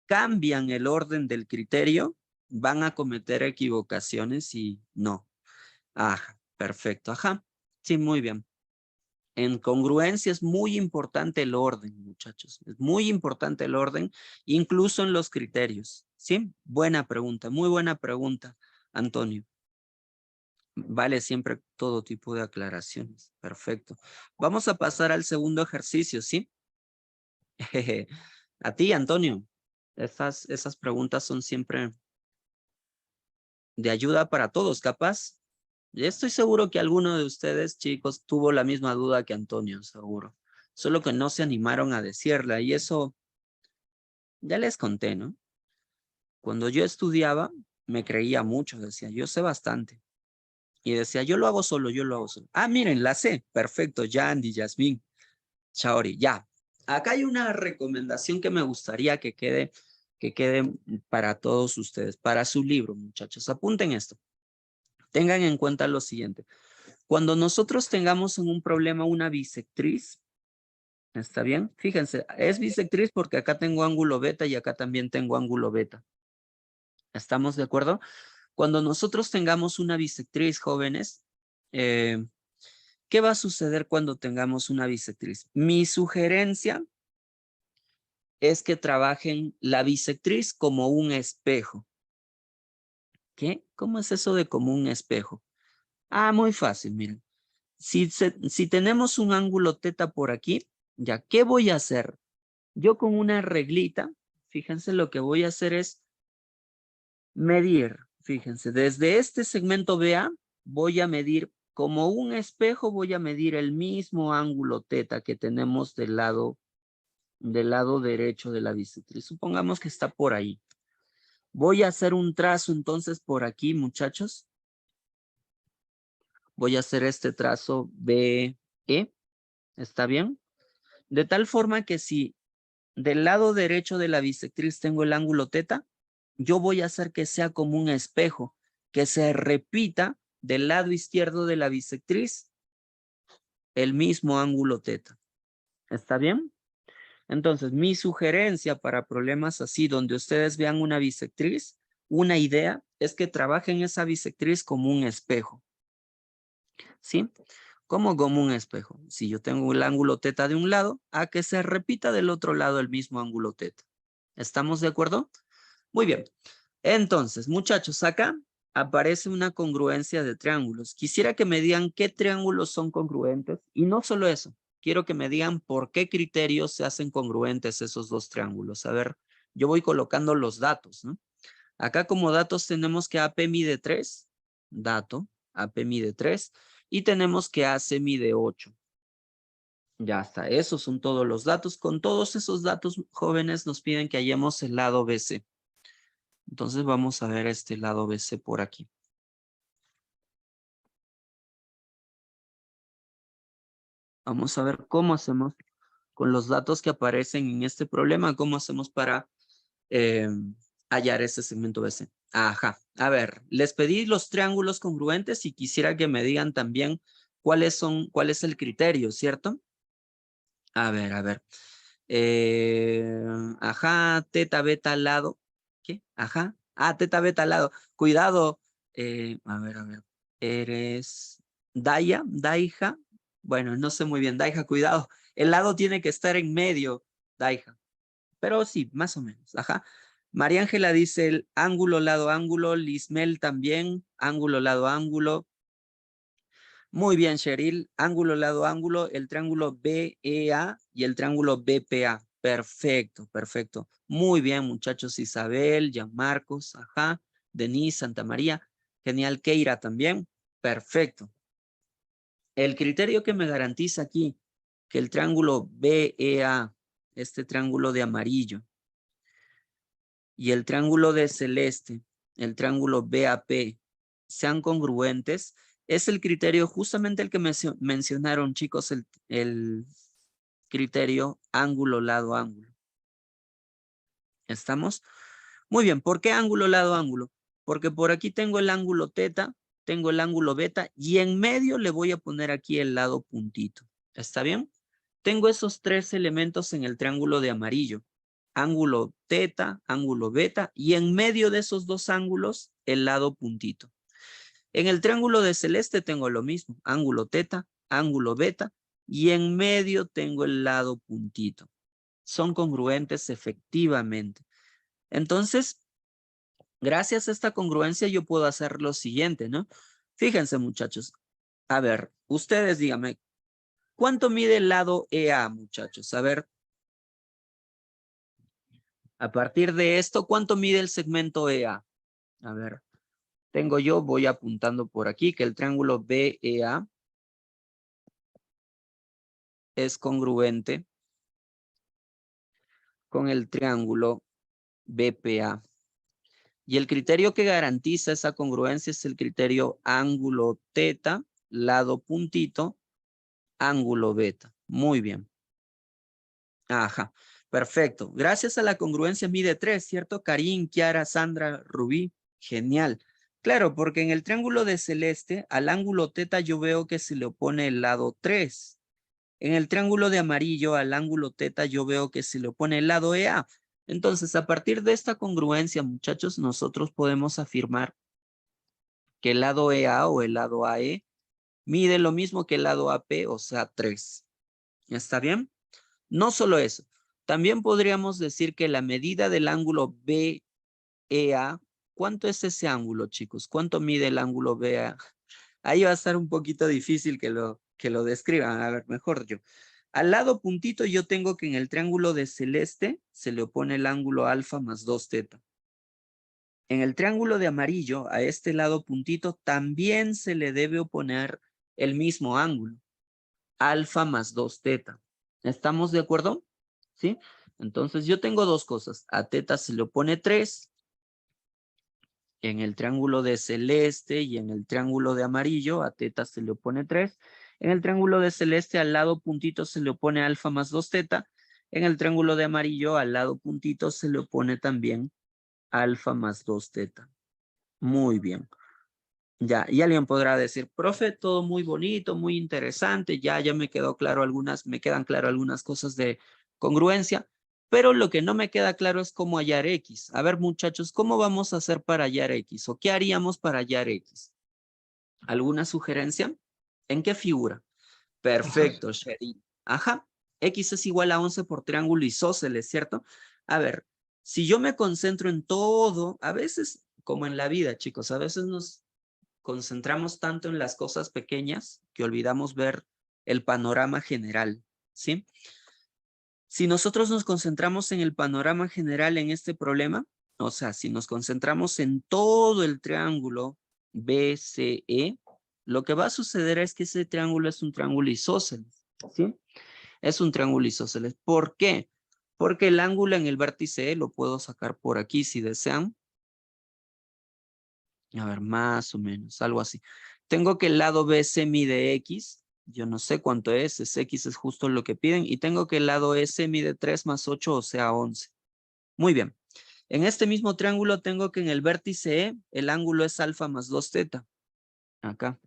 Speaker 1: cambian el orden del criterio, van a cometer equivocaciones y no. Ajá, perfecto, ajá. Sí, muy bien. En congruencia es muy importante el orden, muchachos. Es muy importante el orden, incluso en los criterios. ¿Sí? Buena pregunta, muy buena pregunta, Antonio. Vale siempre todo tipo de aclaraciones. Perfecto. Vamos a pasar al segundo ejercicio, ¿sí? A ti, Antonio. Esas preguntas son siempre de ayuda para todos, capaz. Y estoy seguro que alguno de ustedes, chicos, tuvo la misma duda que Antonio, seguro. Solo que no se animaron a decirla y eso ya les conté, ¿no? Cuando yo estudiaba, me creía mucho, decía, yo sé bastante. Y decía, yo lo hago solo, yo lo hago solo. Ah, miren, la sé. Perfecto, Yandy, Yasmín, Chaori, ya. Acá hay una recomendación que me gustaría que quede para todos ustedes, para su libro, muchachos. Apunten esto. Tengan en cuenta lo siguiente. Cuando nosotros tengamos en un problema una bisectriz, ¿está bien? Fíjense, es bisectriz porque acá tengo ángulo beta y acá también tengo ángulo beta. ¿Estamos de acuerdo? Cuando nosotros tengamos una bisectriz, jóvenes, ¿qué va a suceder cuando tengamos una bisectriz? Mi sugerencia es que trabajen la bisectriz como un espejo. ¿Qué? ¿Cómo es eso de como un espejo? Ah, muy fácil, miren. Si tenemos un ángulo teta por aquí, ya, ¿qué voy a hacer? Yo con una reglita, fíjense, lo que voy a hacer es medir, fíjense, desde este segmento BA voy a medir como un espejo, voy a medir el mismo ángulo teta que tenemos del lado derecho de la bisectriz. Supongamos que está por ahí. Voy a hacer un trazo entonces por aquí, muchachos. Voy a hacer este trazo BE, ¿está bien? De tal forma que si del lado derecho de la bisectriz tengo el ángulo teta, yo voy a hacer que sea como un espejo, que se repita del lado izquierdo de la bisectriz el mismo ángulo teta. ¿Está bien? Entonces, mi sugerencia para problemas así, donde ustedes vean una bisectriz, una idea es que trabajen esa bisectriz como un espejo. ¿Sí? Como un espejo. Si yo tengo el ángulo teta de un lado, a que se repita del otro lado el mismo ángulo teta. ¿Estamos de acuerdo? Muy bien. Entonces, muchachos, acá aparece una congruencia de triángulos. Quisiera que me digan qué triángulos son congruentes. Y no solo eso, quiero que me digan por qué criterios se hacen congruentes esos dos triángulos. A ver, yo voy colocando los datos, ¿no? Acá como datos tenemos que AP mide 3, dato, AP mide 3, y tenemos que AC mide 8. Ya está, esos son todos los datos. Con todos esos datos, jóvenes, nos piden que hallemos el lado BC. Entonces vamos a ver este lado BC por aquí. Vamos a ver cómo hacemos con los datos que aparecen en este problema, cómo hacemos para hallar ese segmento BC. Ajá, a ver, les pedí los triángulos congruentes y quisiera que me digan también cuál es el criterio, ¿cierto? A ver, a ver. Ajá, teta, beta al lado. ¿Qué? Ajá. Ah, teta, beta al lado. Cuidado. A ver, a ver. Eres Daya, Daija. Bueno, no sé muy bien. Daija, cuidado. El lado tiene que estar en medio, Daija. Pero sí, más o menos. Ajá. María Ángela dice el ángulo, lado, ángulo. Lismel también. Ángulo, lado, ángulo. Muy bien, Cheryl. Ángulo, lado, ángulo, el triángulo BEA y el triángulo BPA. Perfecto, perfecto. Muy bien, muchachos. Isabel, Gianmarcos, ajá. Denise, Santa María. Genial, Keira también. Perfecto. El criterio que me garantiza aquí que el triángulo BEA, este triángulo de amarillo, y el triángulo de celeste, el triángulo BAP sean congruentes, es el criterio justamente el que mencionaron, chicos, el criterio ángulo, lado, ángulo. ¿Estamos? Muy bien, ¿por qué ángulo, lado, ángulo? Porque por aquí tengo el ángulo teta, tengo el ángulo beta y en medio le voy a poner aquí el lado puntito. ¿Está bien? Tengo esos tres elementos en el triángulo de amarillo. Ángulo teta, ángulo beta y en medio de esos dos ángulos el lado puntito. En el triángulo de celeste tengo lo mismo, ángulo teta, ángulo beta y en medio tengo el lado puntito. Son congruentes efectivamente. Entonces, gracias a esta congruencia yo puedo hacer lo siguiente, ¿no? Fíjense, muchachos. A ver, ustedes díganme, ¿cuánto mide el lado EA, muchachos? A ver, a partir de esto, ¿cuánto mide el segmento EA? A ver, voy apuntando por aquí que el triángulo BEA es congruente con el triángulo BPA. Y el criterio que garantiza esa congruencia es el criterio ángulo teta, lado puntito, ángulo beta. Muy bien. Ajá, perfecto. Gracias a la congruencia mide 3, ¿cierto? Karin, Kiara, Sandra, Rubí. Genial. Claro, porque en el triángulo de celeste, al ángulo teta yo veo que se le opone el lado 3. En el triángulo de amarillo, al ángulo teta yo veo que se le opone el lado EA. Entonces, a partir de esta congruencia, muchachos, nosotros podemos afirmar que el lado EA o el lado AE mide lo mismo que el lado AP, o sea, 3. ¿Está bien? No solo eso, también podríamos decir que la medida del ángulo BEA, ¿cuánto es ese ángulo, chicos? ¿Cuánto mide el ángulo BEA? Ahí va a estar un poquito difícil que lo describan. A ver, mejor yo. Al lado puntito yo tengo que en el triángulo de celeste se le opone el ángulo alfa más 2 teta. En el triángulo de amarillo, a este lado puntito, también se le debe oponer el mismo ángulo, alfa más 2 teta. ¿Estamos de acuerdo? ¿Sí? Entonces yo tengo dos cosas. A teta se le opone 3 en el triángulo de celeste y en el triángulo de amarillo. A teta se le opone 3. En el triángulo de celeste al lado puntito se le opone alfa más 2 teta. En el triángulo de amarillo al lado puntito se le opone también alfa más 2 teta. Muy bien. Ya, y alguien podrá decir, profe, todo muy bonito, muy interesante, ya me quedó claro me quedan claro algunas cosas de congruencia, pero lo que no me queda claro es cómo hallar X. A ver, muchachos, ¿cómo vamos a hacer para hallar X? ¿O qué haríamos para hallar X? ¿Alguna sugerencia? ¿En qué figura? Perfecto, Sherry. Ajá, X es igual a 11 por triángulo isósceles, ¿cierto? A ver, si yo me concentro en todo, a veces, como en la vida, chicos, a veces nos concentramos tanto en las cosas pequeñas que olvidamos ver el panorama general, ¿sí? Si nosotros nos concentramos en el panorama general en este problema, o sea, si nos concentramos en todo el triángulo BCE, lo que va a suceder es que ese triángulo es un triángulo isósceles, ¿sí? Es un triángulo isósceles. ¿Por qué? Porque el ángulo en el vértice E lo puedo sacar por aquí si desean. A ver, más o menos, algo así. Tengo que el lado BC mide X. Yo no sé cuánto es X es justo lo que piden. Y tengo que el lado S mide 3 más 8, o sea, 11. Muy bien. En este mismo triángulo tengo que en el vértice E, el ángulo es alfa más 2 teta. Acá,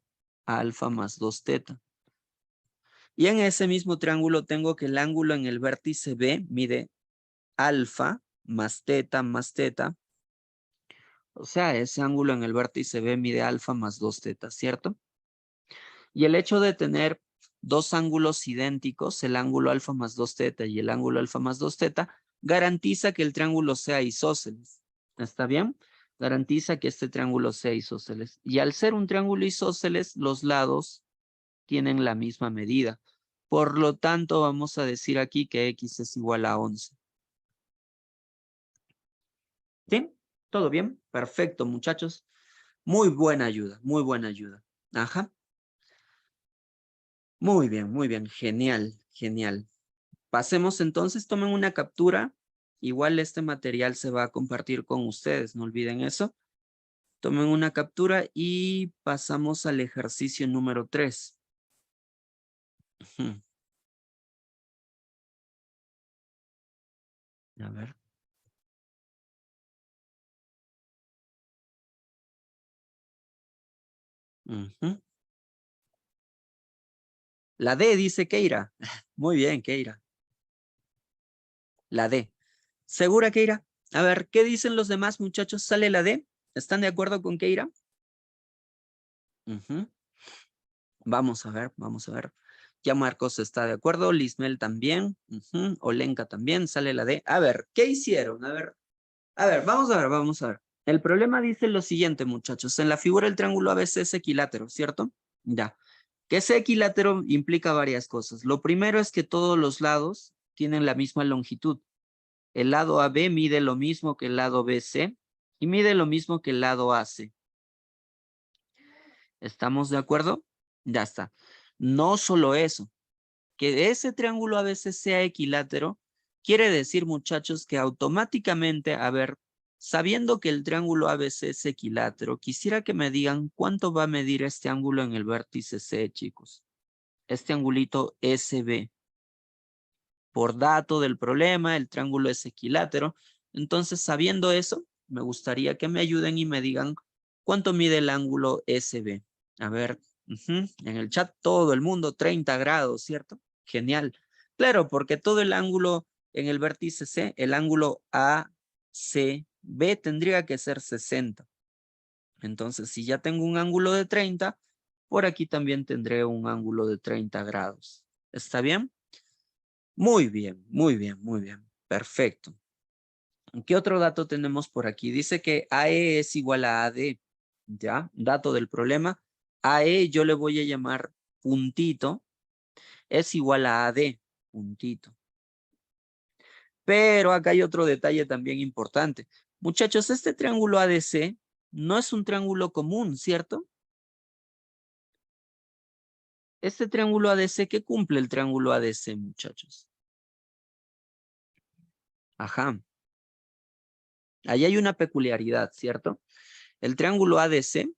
Speaker 1: alfa más 2 teta. Y en ese mismo triángulo tengo que el ángulo en el vértice B mide alfa más teta más teta. O sea, ese ángulo en el vértice B mide alfa más 2 teta, ¿cierto? Y el hecho de tener dos ángulos idénticos, el ángulo alfa más 2 teta y el ángulo alfa más 2 teta, garantiza que el triángulo sea isósceles. ¿Está bien? Garantiza que este triángulo sea isósceles. Y al ser un triángulo isósceles, los lados tienen la misma medida. Por lo tanto, vamos a decir aquí que X es igual a 11. ¿Sí? ¿Todo bien? Perfecto, muchachos. Muy buena ayuda, muy buena ayuda. Ajá. Muy bien, genial, genial. Pasemos entonces, tomen una captura. Igual este material se va a compartir con ustedes, no olviden eso. Tomen una captura y pasamos al ejercicio número 3. A ver. La D, dice Keira. Muy bien, Keira. La D. ¿Segura, Keira? A ver, ¿qué dicen los demás muchachos? ¿Sale la D? ¿Están de acuerdo con Keira? Vamos a ver, vamos a ver. Ya Marcos está de acuerdo, Lismel también, Olenka también, sale la D. A ver, ¿qué hicieron? A ver, vamos a ver, vamos a ver. El problema dice lo siguiente, muchachos. En la figura el triángulo ABC es equilátero, ¿cierto? Ya. Que sea equilátero implica varias cosas. Lo primero es que todos los lados tienen la misma longitud. El lado AB mide lo mismo que el lado BC y mide lo mismo que el lado AC. ¿Estamos de acuerdo? Ya está. No solo eso, que ese triángulo ABC sea equilátero, quiere decir, muchachos, que automáticamente, a ver, sabiendo que el triángulo ABC es equilátero, quisiera que me digan cuánto va a medir este ángulo en el vértice C, chicos. Este angulito SB. Por dato del problema, el triángulo es equilátero. Entonces, sabiendo eso, me gustaría que me ayuden y me digan cuánto mide el ángulo SB. A ver, en el chat todo el mundo 30 grados, ¿cierto? Genial. Claro, porque todo el ángulo en el vértice C, el ángulo ACB tendría que ser 60. Entonces, si ya tengo un ángulo de 30, por aquí también tendré un ángulo de 30 grados. ¿Está bien? Muy bien, muy bien, muy bien. Perfecto. ¿Qué otro dato tenemos por aquí? Dice que AE es igual a AD. ¿Ya? Dato del problema. AE yo le voy a llamar puntito. Es igual a AD. Puntito. Pero acá hay otro detalle también importante. Muchachos, este triángulo ADC no es un triángulo común, ¿cierto? Este triángulo ADC, ¿qué cumple el triángulo ADC, muchachos? Ajá. Ahí hay una peculiaridad, ¿cierto? El triángulo ADC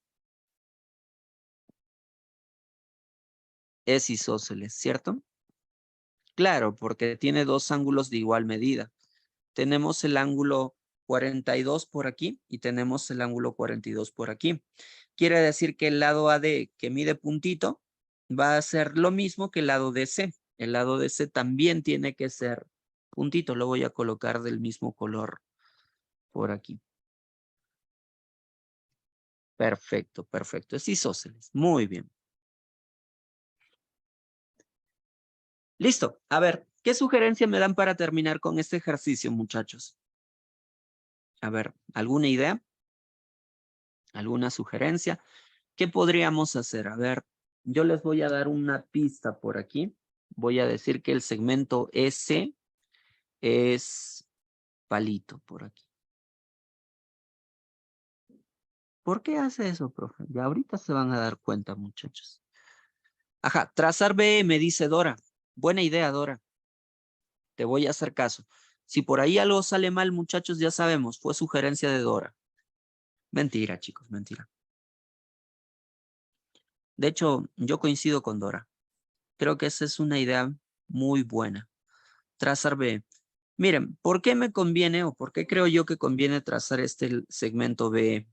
Speaker 1: es isósceles, ¿cierto? Claro, porque tiene dos ángulos de igual medida. Tenemos el ángulo 42 por aquí y tenemos el ángulo 42 por aquí. Quiere decir que el lado AD que mide puntito va a ser lo mismo que el lado DC. El lado DC también tiene que ser puntito. Lo voy a colocar del mismo color por aquí. Perfecto, perfecto. Es isósceles. Muy bien. Listo. A ver, ¿qué sugerencia me dan para terminar con este ejercicio, muchachos? A ver, ¿alguna idea? ¿Alguna sugerencia? ¿Qué podríamos hacer? A ver, yo les voy a dar una pista por aquí. Voy a decir que el segmento S es palito por aquí. ¿Por qué hace eso, profe? Ya ahorita se van a dar cuenta, muchachos. Ajá, trazar B, me dice Dora. Buena idea, Dora. Te voy a hacer caso. Si por ahí algo sale mal, muchachos, ya sabemos, fue sugerencia de Dora. Mentira, chicos, mentira. De hecho, yo coincido con Dora. Creo que esa es una idea muy buena. Trazar B. Miren, ¿por qué me conviene o por qué creo yo que conviene trazar este segmento B?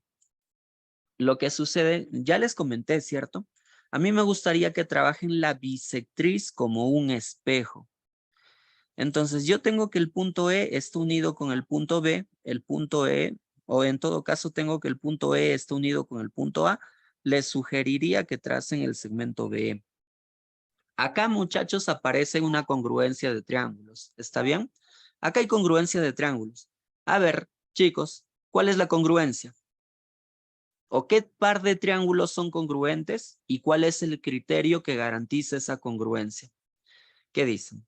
Speaker 1: Lo que sucede, ya les comenté, ¿cierto? A mí me gustaría que trabajen la bisectriz como un espejo. Entonces, yo tengo que el punto E esté unido con el punto B, el punto E, o en todo caso tengo que el punto E esté unido con el punto A. Les sugeriría que tracen el segmento B. Acá, muchachos, aparece una congruencia de triángulos. ¿Está bien? Acá hay congruencia de triángulos. A ver, chicos, ¿cuál es la congruencia? ¿O qué par de triángulos son congruentes? ¿Y cuál es el criterio que garantiza esa congruencia? ¿Qué dicen?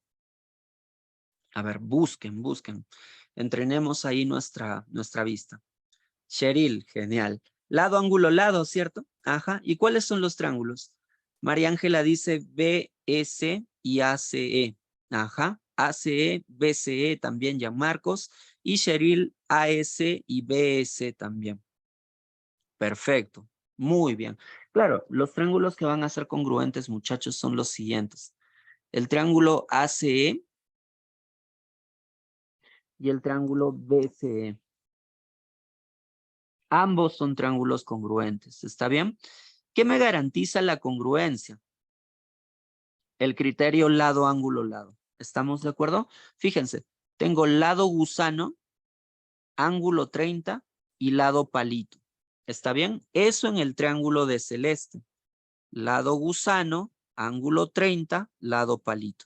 Speaker 1: A ver, busquen, busquen. Entrenemos ahí nuestra vista. Cheryl, genial. Lado, ángulo, lado, ¿cierto? Ajá. ¿Y cuáles son los triángulos? María Ángela dice BS y ACE. Ajá. ACE, BCE también, ya Marcos. Y Cheryl, AS y BS también. Perfecto. Muy bien. Claro, los triángulos que van a ser congruentes, muchachos, son los siguientes. El triángulo ACE y el triángulo BCE. Ambos son triángulos congruentes. ¿Está bien? ¿Qué me garantiza la congruencia? El criterio lado, ángulo, lado. ¿Estamos de acuerdo? Fíjense, tengo lado gusano, ángulo 30 y lado palito. ¿Está bien? Eso en el triángulo de celeste. Lado gusano, ángulo 30, lado palito.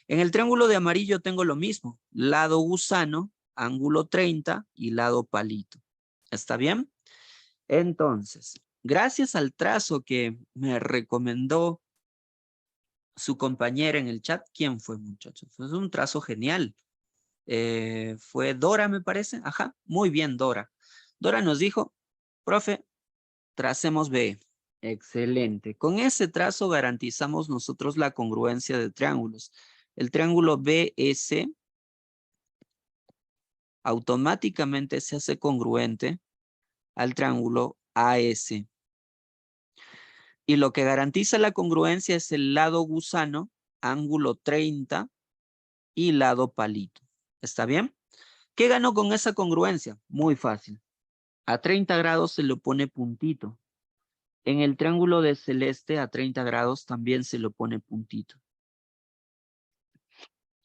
Speaker 1: En el triángulo de amarillo tengo lo mismo. Lado gusano, ángulo 30 y lado palito. ¿Está bien? Entonces, gracias al trazo que me recomendó su compañera en el chat, ¿quién fue, muchachos? Es un trazo genial. Fue Dora, me parece. Ajá, muy bien, Dora. Dora nos dijo, profe, tracemos B. Excelente. Con ese trazo garantizamos nosotros la congruencia de triángulos. El triángulo BS automáticamente se hace congruente al triángulo AS. Y lo que garantiza la congruencia es el lado gusano, ángulo 30 y lado palito. ¿Está bien? ¿Qué ganó con esa congruencia? Muy fácil. A 30 grados se le pone puntito. En el triángulo de celeste a 30 grados también se le pone puntito.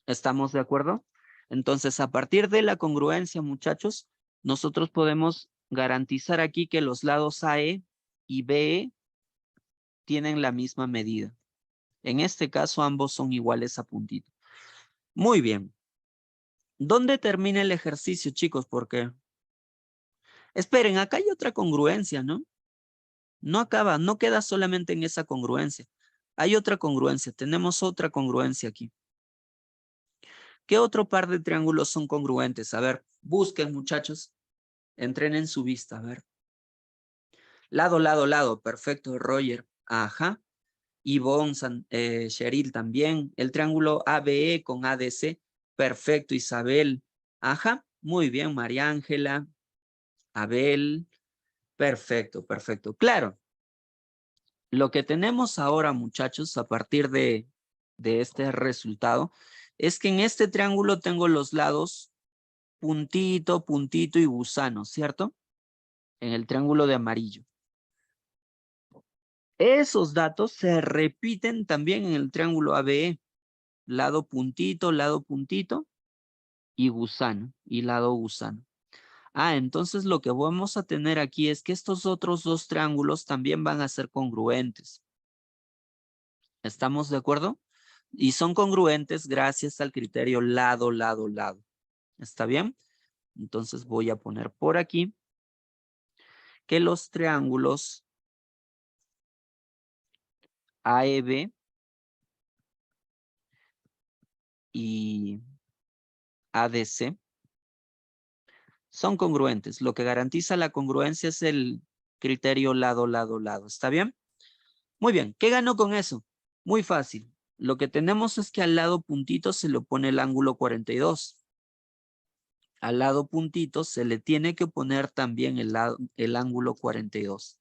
Speaker 1: ¿Estamos de acuerdo? Entonces, a partir de la congruencia, muchachos, nosotros podemos garantizar aquí que los lados AE y BE tienen la misma medida. En este caso, ambos son iguales a puntito. Muy bien. ¿Dónde termina el ejercicio, chicos? Porque, esperen, acá hay otra congruencia, ¿no? No acaba, no queda solamente en esa congruencia. Hay otra congruencia, tenemos otra congruencia aquí. ¿Qué otro par de triángulos son congruentes? A ver, busquen, muchachos. Entrenen su vista, a ver. Lado, lado, lado. Perfecto, Roger. Ajá. Ivonne, Cheryl también. El triángulo ABE con ADC. Perfecto, Isabel. Ajá. Muy bien, María Ángela. Abel. Perfecto, perfecto. Claro. Lo que tenemos ahora, muchachos, a partir de este resultado, es que en este triángulo tengo los lados puntito, puntito y gusano, ¿cierto? En el triángulo de amarillo. Esos datos se repiten también en el triángulo ABE. Lado puntito y gusano, y lado gusano. Entonces lo que vamos a tener aquí es que estos otros dos triángulos también van a ser congruentes. ¿Estamos de acuerdo? Y son congruentes gracias al criterio lado, lado, lado. ¿Está bien? Entonces voy a poner por aquí que los triángulos AEB y ADC son congruentes. Lo que garantiza la congruencia es el criterio lado, lado, lado. ¿Está bien? Muy bien. ¿Qué ganó con eso? Muy fácil. Lo que tenemos es que al lado puntito se le pone el ángulo 42. Al lado puntito se le tiene que poner también el ángulo 42.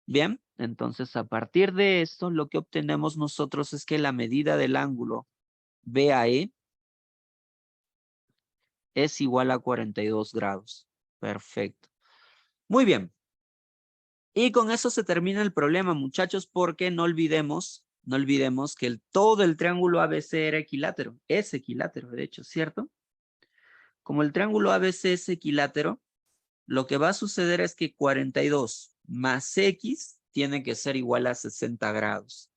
Speaker 1: Bien, entonces a partir de esto lo que obtenemos nosotros es que la medida del ángulo BAE es igual a 42 grados. Perfecto. Muy bien. Y con eso se termina el problema, muchachos, porque no olvidemos que todo el triángulo ABC era equilátero. Es equilátero, de hecho, ¿cierto? Como el triángulo ABC es equilátero, lo que va a suceder es que 42 más X tiene que ser igual a 60 grados.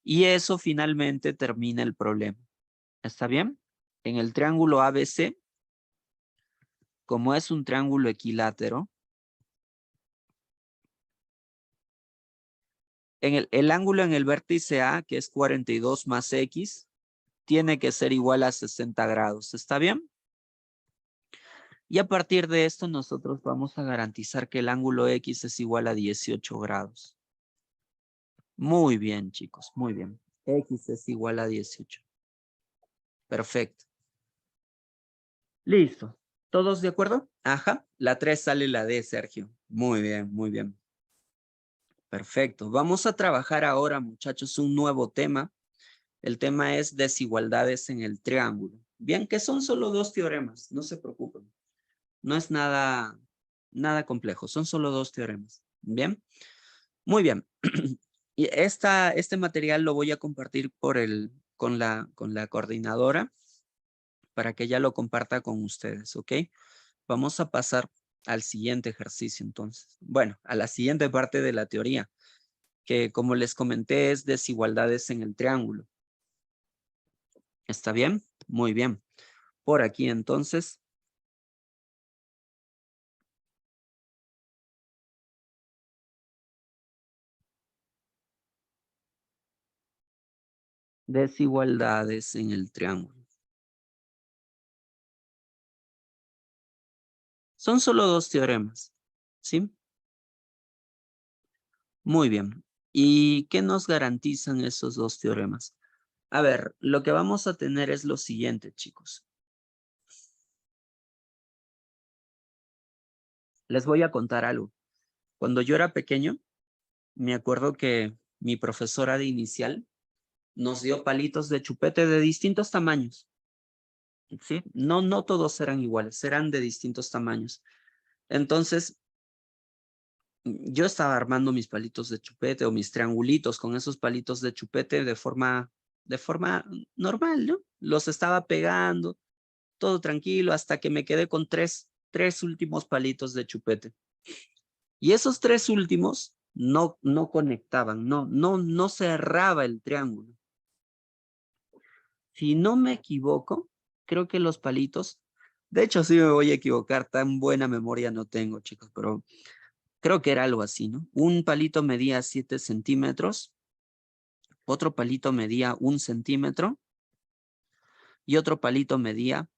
Speaker 1: Y eso finalmente termina el problema. ¿Está bien? En el triángulo ABC, como es un triángulo equilátero, en el ángulo en el vértice A, que es 42 más X, tiene que ser igual a 60 grados. ¿Está bien? Y a partir de esto nosotros vamos a garantizar que el ángulo X es igual a 18 grados. Muy bien, chicos, muy bien. X es igual a 18. Perfecto. Listo. ¿Todos de acuerdo? Ajá. La 3 sale la D, Sergio. Muy bien, muy bien. Perfecto. Vamos a trabajar ahora, muchachos, un nuevo tema. El tema es desigualdades en el triángulo. Bien, que son solo 2 teoremas, no se preocupen. No es nada complejo, son solo 2 teoremas. Bien, muy bien. Y este material lo voy a compartir con la coordinadora para que ella lo comparta con ustedes, ¿ok? Vamos a pasar al siguiente ejercicio entonces. Bueno, a la siguiente parte de la teoría, que como les comenté es desigualdades en el triángulo. ¿Está bien? Muy bien. Por aquí entonces. Desigualdades en el triángulo. Son solo 2 teoremas, ¿sí? Muy bien. ¿Y qué nos garantizan esos 2 teoremas? A ver, lo que vamos a tener es lo siguiente, chicos. Les voy a contar algo. Cuando yo era pequeño, me acuerdo que mi profesora de inicial nos dio palitos de chupete de distintos tamaños, ¿sí? No todos eran iguales, eran de distintos tamaños. Entonces, yo estaba armando mis palitos de chupete o mis triangulitos con esos palitos de chupete de forma normal, ¿no? Los estaba pegando, todo tranquilo, hasta que me quedé con tres últimos palitos de chupete. Y esos 3 últimos no conectaban, no cerraba el triángulo. Si no me equivoco, creo que los palitos, de hecho sí me voy a equivocar, tan buena memoria no tengo, chicos, pero creo que era algo así, ¿no? Un palito medía 7 centímetros, otro palito medía 1 centímetro y otro palito medía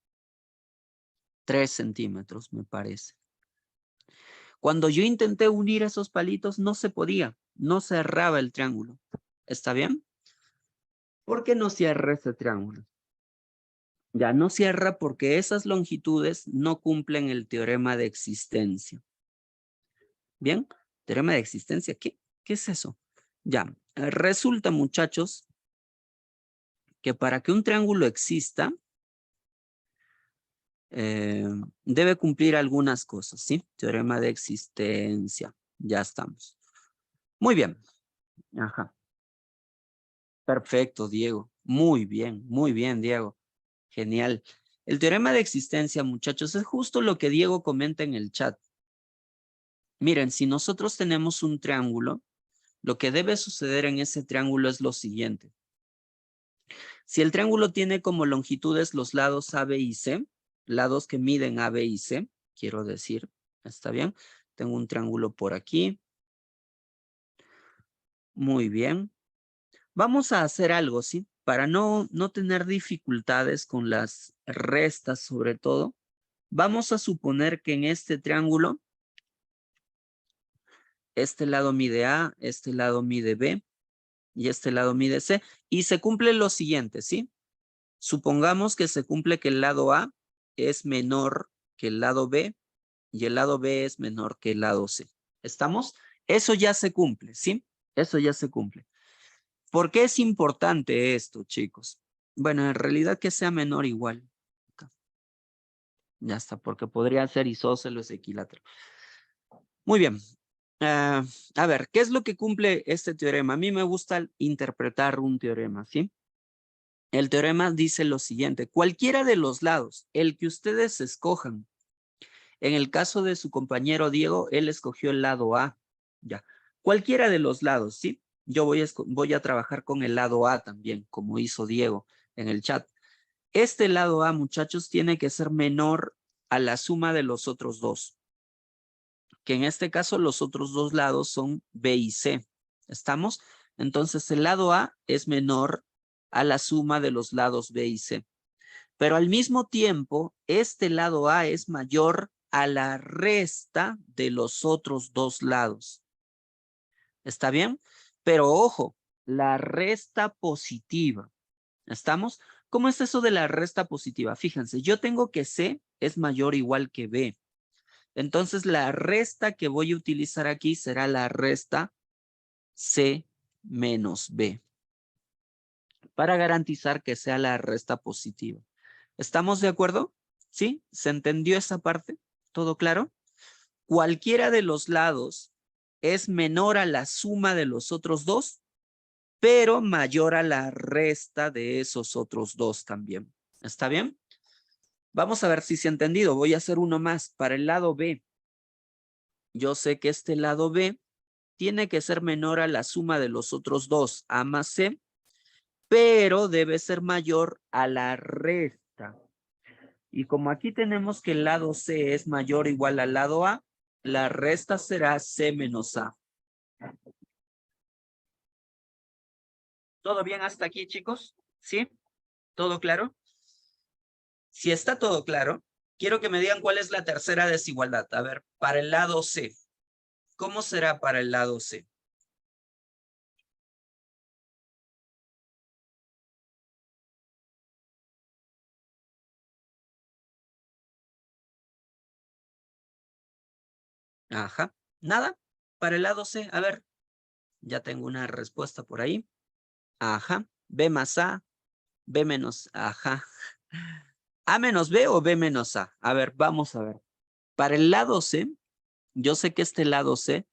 Speaker 1: 3 centímetros, me parece. Cuando yo intenté unir esos palitos, no se podía, no cerraba el triángulo. ¿Está bien? ¿Por qué no cierra ese triángulo? Ya no cierra porque esas longitudes no cumplen el teorema de existencia. ¿Bien? Teorema de existencia, ¿qué es eso? Ya, resulta, muchachos, que para que un triángulo exista, debe cumplir algunas cosas, ¿sí? Teorema de existencia. Ya estamos. Muy bien. Ajá. Perfecto, Diego. Muy bien, Diego. Genial. El teorema de existencia, muchachos, es justo lo que Diego comenta en el chat. Miren, si nosotros tenemos un triángulo, lo que debe suceder en ese triángulo es lo siguiente. Si el triángulo tiene como longitudes los lados A, B y C, lados que miden A, B y C, quiero decir, ¿está bien? Tengo un triángulo por aquí. Muy bien. Vamos a hacer algo, ¿sí? Para no tener dificultades con las restas, sobre todo, vamos a suponer que en este triángulo, este lado mide A, este lado mide B y este lado mide C, y se cumple lo siguiente, ¿sí? Supongamos que se cumple que el lado A es menor que el lado B y el lado B es menor que el lado C. ¿Estamos? Eso ya se cumple, ¿sí? Eso ya se cumple. ¿Por qué es importante esto, chicos? Bueno, en realidad que sea menor igual. Acá. Ya está, porque podría ser isósceles equilátero. Muy bien. A ver, ¿qué es lo que cumple este teorema? A mí me gusta interpretar un teorema, ¿sí? El teorema dice lo siguiente: cualquiera de los lados, el que ustedes escojan. En el caso de su compañero Diego, él escogió el lado A. Ya. Cualquiera de los lados, ¿sí? Yo voy a trabajar con el lado A también, como hizo Diego en el chat. Este lado A, muchachos, tiene que ser menor a la suma de los otros dos. Que en este caso los otros dos lados son B y C. ¿Estamos? Entonces el lado A es menor a la suma de los lados B y C. Pero al mismo tiempo, este lado A es mayor a la resta de los otros dos lados. ¿Está bien? Pero ojo, la resta positiva. ¿Estamos? ¿Cómo es eso de la resta positiva? Fíjense, yo tengo que C es mayor o igual que B. Entonces la resta que voy a utilizar aquí será la resta C menos B. Para garantizar que sea la resta positiva. ¿Estamos de acuerdo? ¿Sí? ¿Se entendió esa parte? ¿Todo claro? Cualquiera de los lados es menor a la suma de los otros dos, pero mayor a la resta de esos otros dos también. ¿Está bien? Vamos a ver si se ha entendido. Voy a hacer uno más. Para el lado B, yo sé que este lado B tiene que ser menor a la suma de los otros dos, A más C, pero debe ser mayor a la resta. Y como aquí tenemos que el lado C es mayor o igual al lado A, la resta será C menos A. ¿Todo bien hasta aquí, chicos? ¿Sí? ¿Todo claro? Si está todo claro, quiero que me digan cuál es la tercera desigualdad. A ver, para el lado C. ¿Cómo será para el lado C? Ajá. Nada. Para el lado C. A ver, ya tengo una respuesta por ahí. Ajá. B más A. B menos. Ajá. A menos B o B menos A. A ver, vamos a ver. Para el lado C, yo sé que este lado C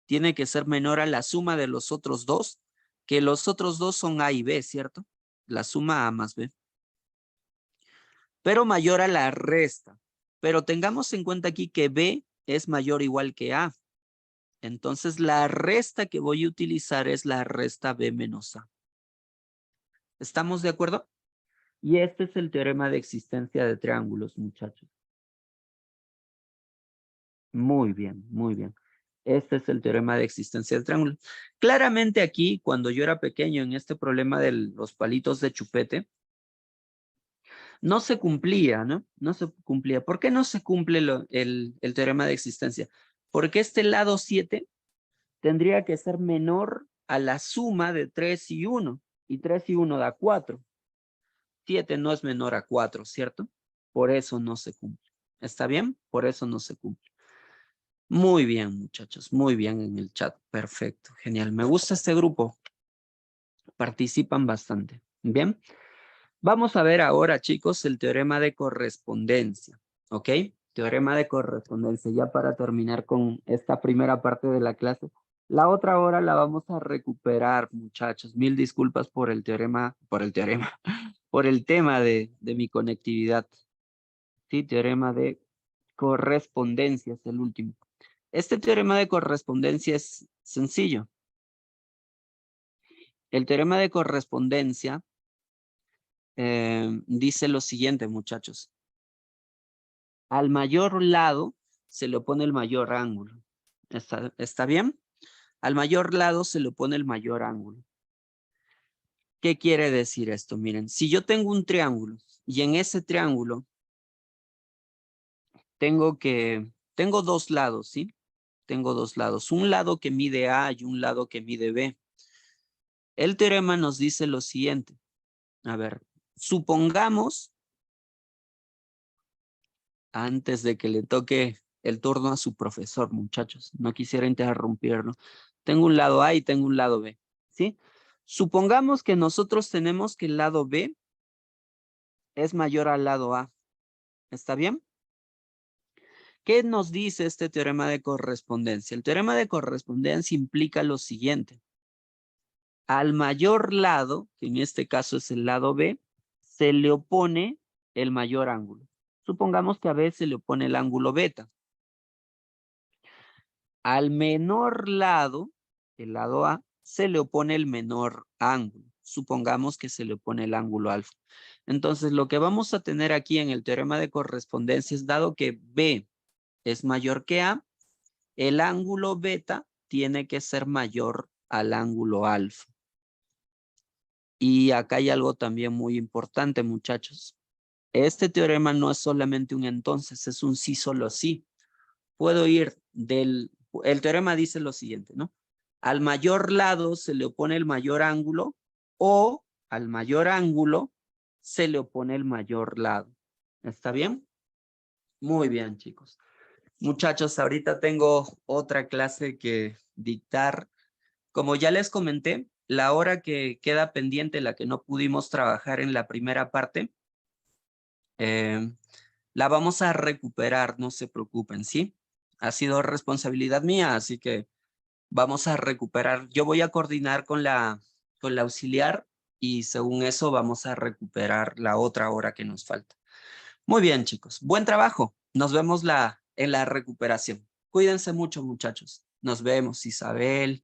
Speaker 1: tiene que ser menor a la suma de los otros dos, que los otros dos son A y B, ¿cierto? La suma A más B. Pero mayor a la resta. Pero tengamos en cuenta aquí que B es mayor o igual que A. Entonces la resta que voy a utilizar es la resta B menos A. ¿Estamos de acuerdo? Y este es el teorema de existencia de triángulos, muchachos. Muy bien, muy bien. Este es el teorema de existencia del triángulo. Claramente aquí, cuando yo era pequeño en este problema de los palitos de chupete, no se cumplía, ¿no? No se cumplía. ¿Por qué no se cumple el teorema de existencia? Porque este lado 7 tendría que ser menor a la suma de 3 y 1. Y 3 y 1 da 4. 7 no es menor a 4, ¿cierto? Por eso no se cumple. ¿Está bien? Por eso no se cumple. Muy bien, muchachos. Muy bien en el chat. Perfecto. Genial. Me gusta este grupo. Participan bastante. Bien. Vamos a ver ahora, chicos, el teorema de correspondencia. ¿Ok? Teorema de correspondencia. Ya para terminar con esta primera parte de la clase. La otra hora la vamos a recuperar, muchachos. Mil disculpas por el teorema, por el tema de mi conectividad. Sí, teorema de correspondencia es el último. Este teorema de correspondencia es sencillo. El teorema de correspondencia dice lo siguiente, muchachos. Al mayor lado se le opone el mayor ángulo. ¿Está bien? Al mayor lado se le opone el mayor ángulo. ¿Qué quiere decir esto? Miren, si yo tengo un triángulo y en ese triángulo tengo dos lados, ¿sí? Tengo dos lados, un lado que mide A y un lado que mide B. El teorema nos dice lo siguiente. A ver, supongamos, antes de que le toque el turno a su profesor, muchachos, no quisiera interrumpirlo. Tengo un lado A y tengo un lado B, ¿sí? Supongamos que nosotros tenemos que el lado B es mayor al lado A. ¿Está bien? ¿Qué nos dice este teorema de correspondencia? El teorema de correspondencia implica lo siguiente. Al mayor lado, que en este caso es el lado B, se le opone el mayor ángulo. Supongamos que a B se le opone el ángulo beta. Al menor lado, el lado A, se le opone el menor ángulo. Supongamos que se le opone el ángulo alfa. Entonces, lo que vamos a tener aquí en el teorema de correspondencia es, dado que B es mayor que A, el ángulo beta tiene que ser mayor al ángulo alfa. Y acá hay algo también muy importante, muchachos. Este teorema no es solamente un entonces, es un sí, solo sí. Puedo ir el teorema dice lo siguiente, ¿no? Al mayor lado se le opone el mayor ángulo o al mayor ángulo se le opone el mayor lado. ¿Está bien? Muy bien, chicos. Muchachos, ahorita tengo otra clase que dictar. Como ya les comenté, la hora que queda pendiente, la que no pudimos trabajar en la primera parte, la vamos a recuperar, no se preocupen, ¿sí? Ha sido responsabilidad mía, así que vamos a recuperar. Yo voy a coordinar con la auxiliar y según eso vamos a recuperar la otra hora que nos falta. Muy bien, chicos. Buen trabajo. Nos vemos en la recuperación. Cuídense mucho, muchachos. Nos vemos, Isabel.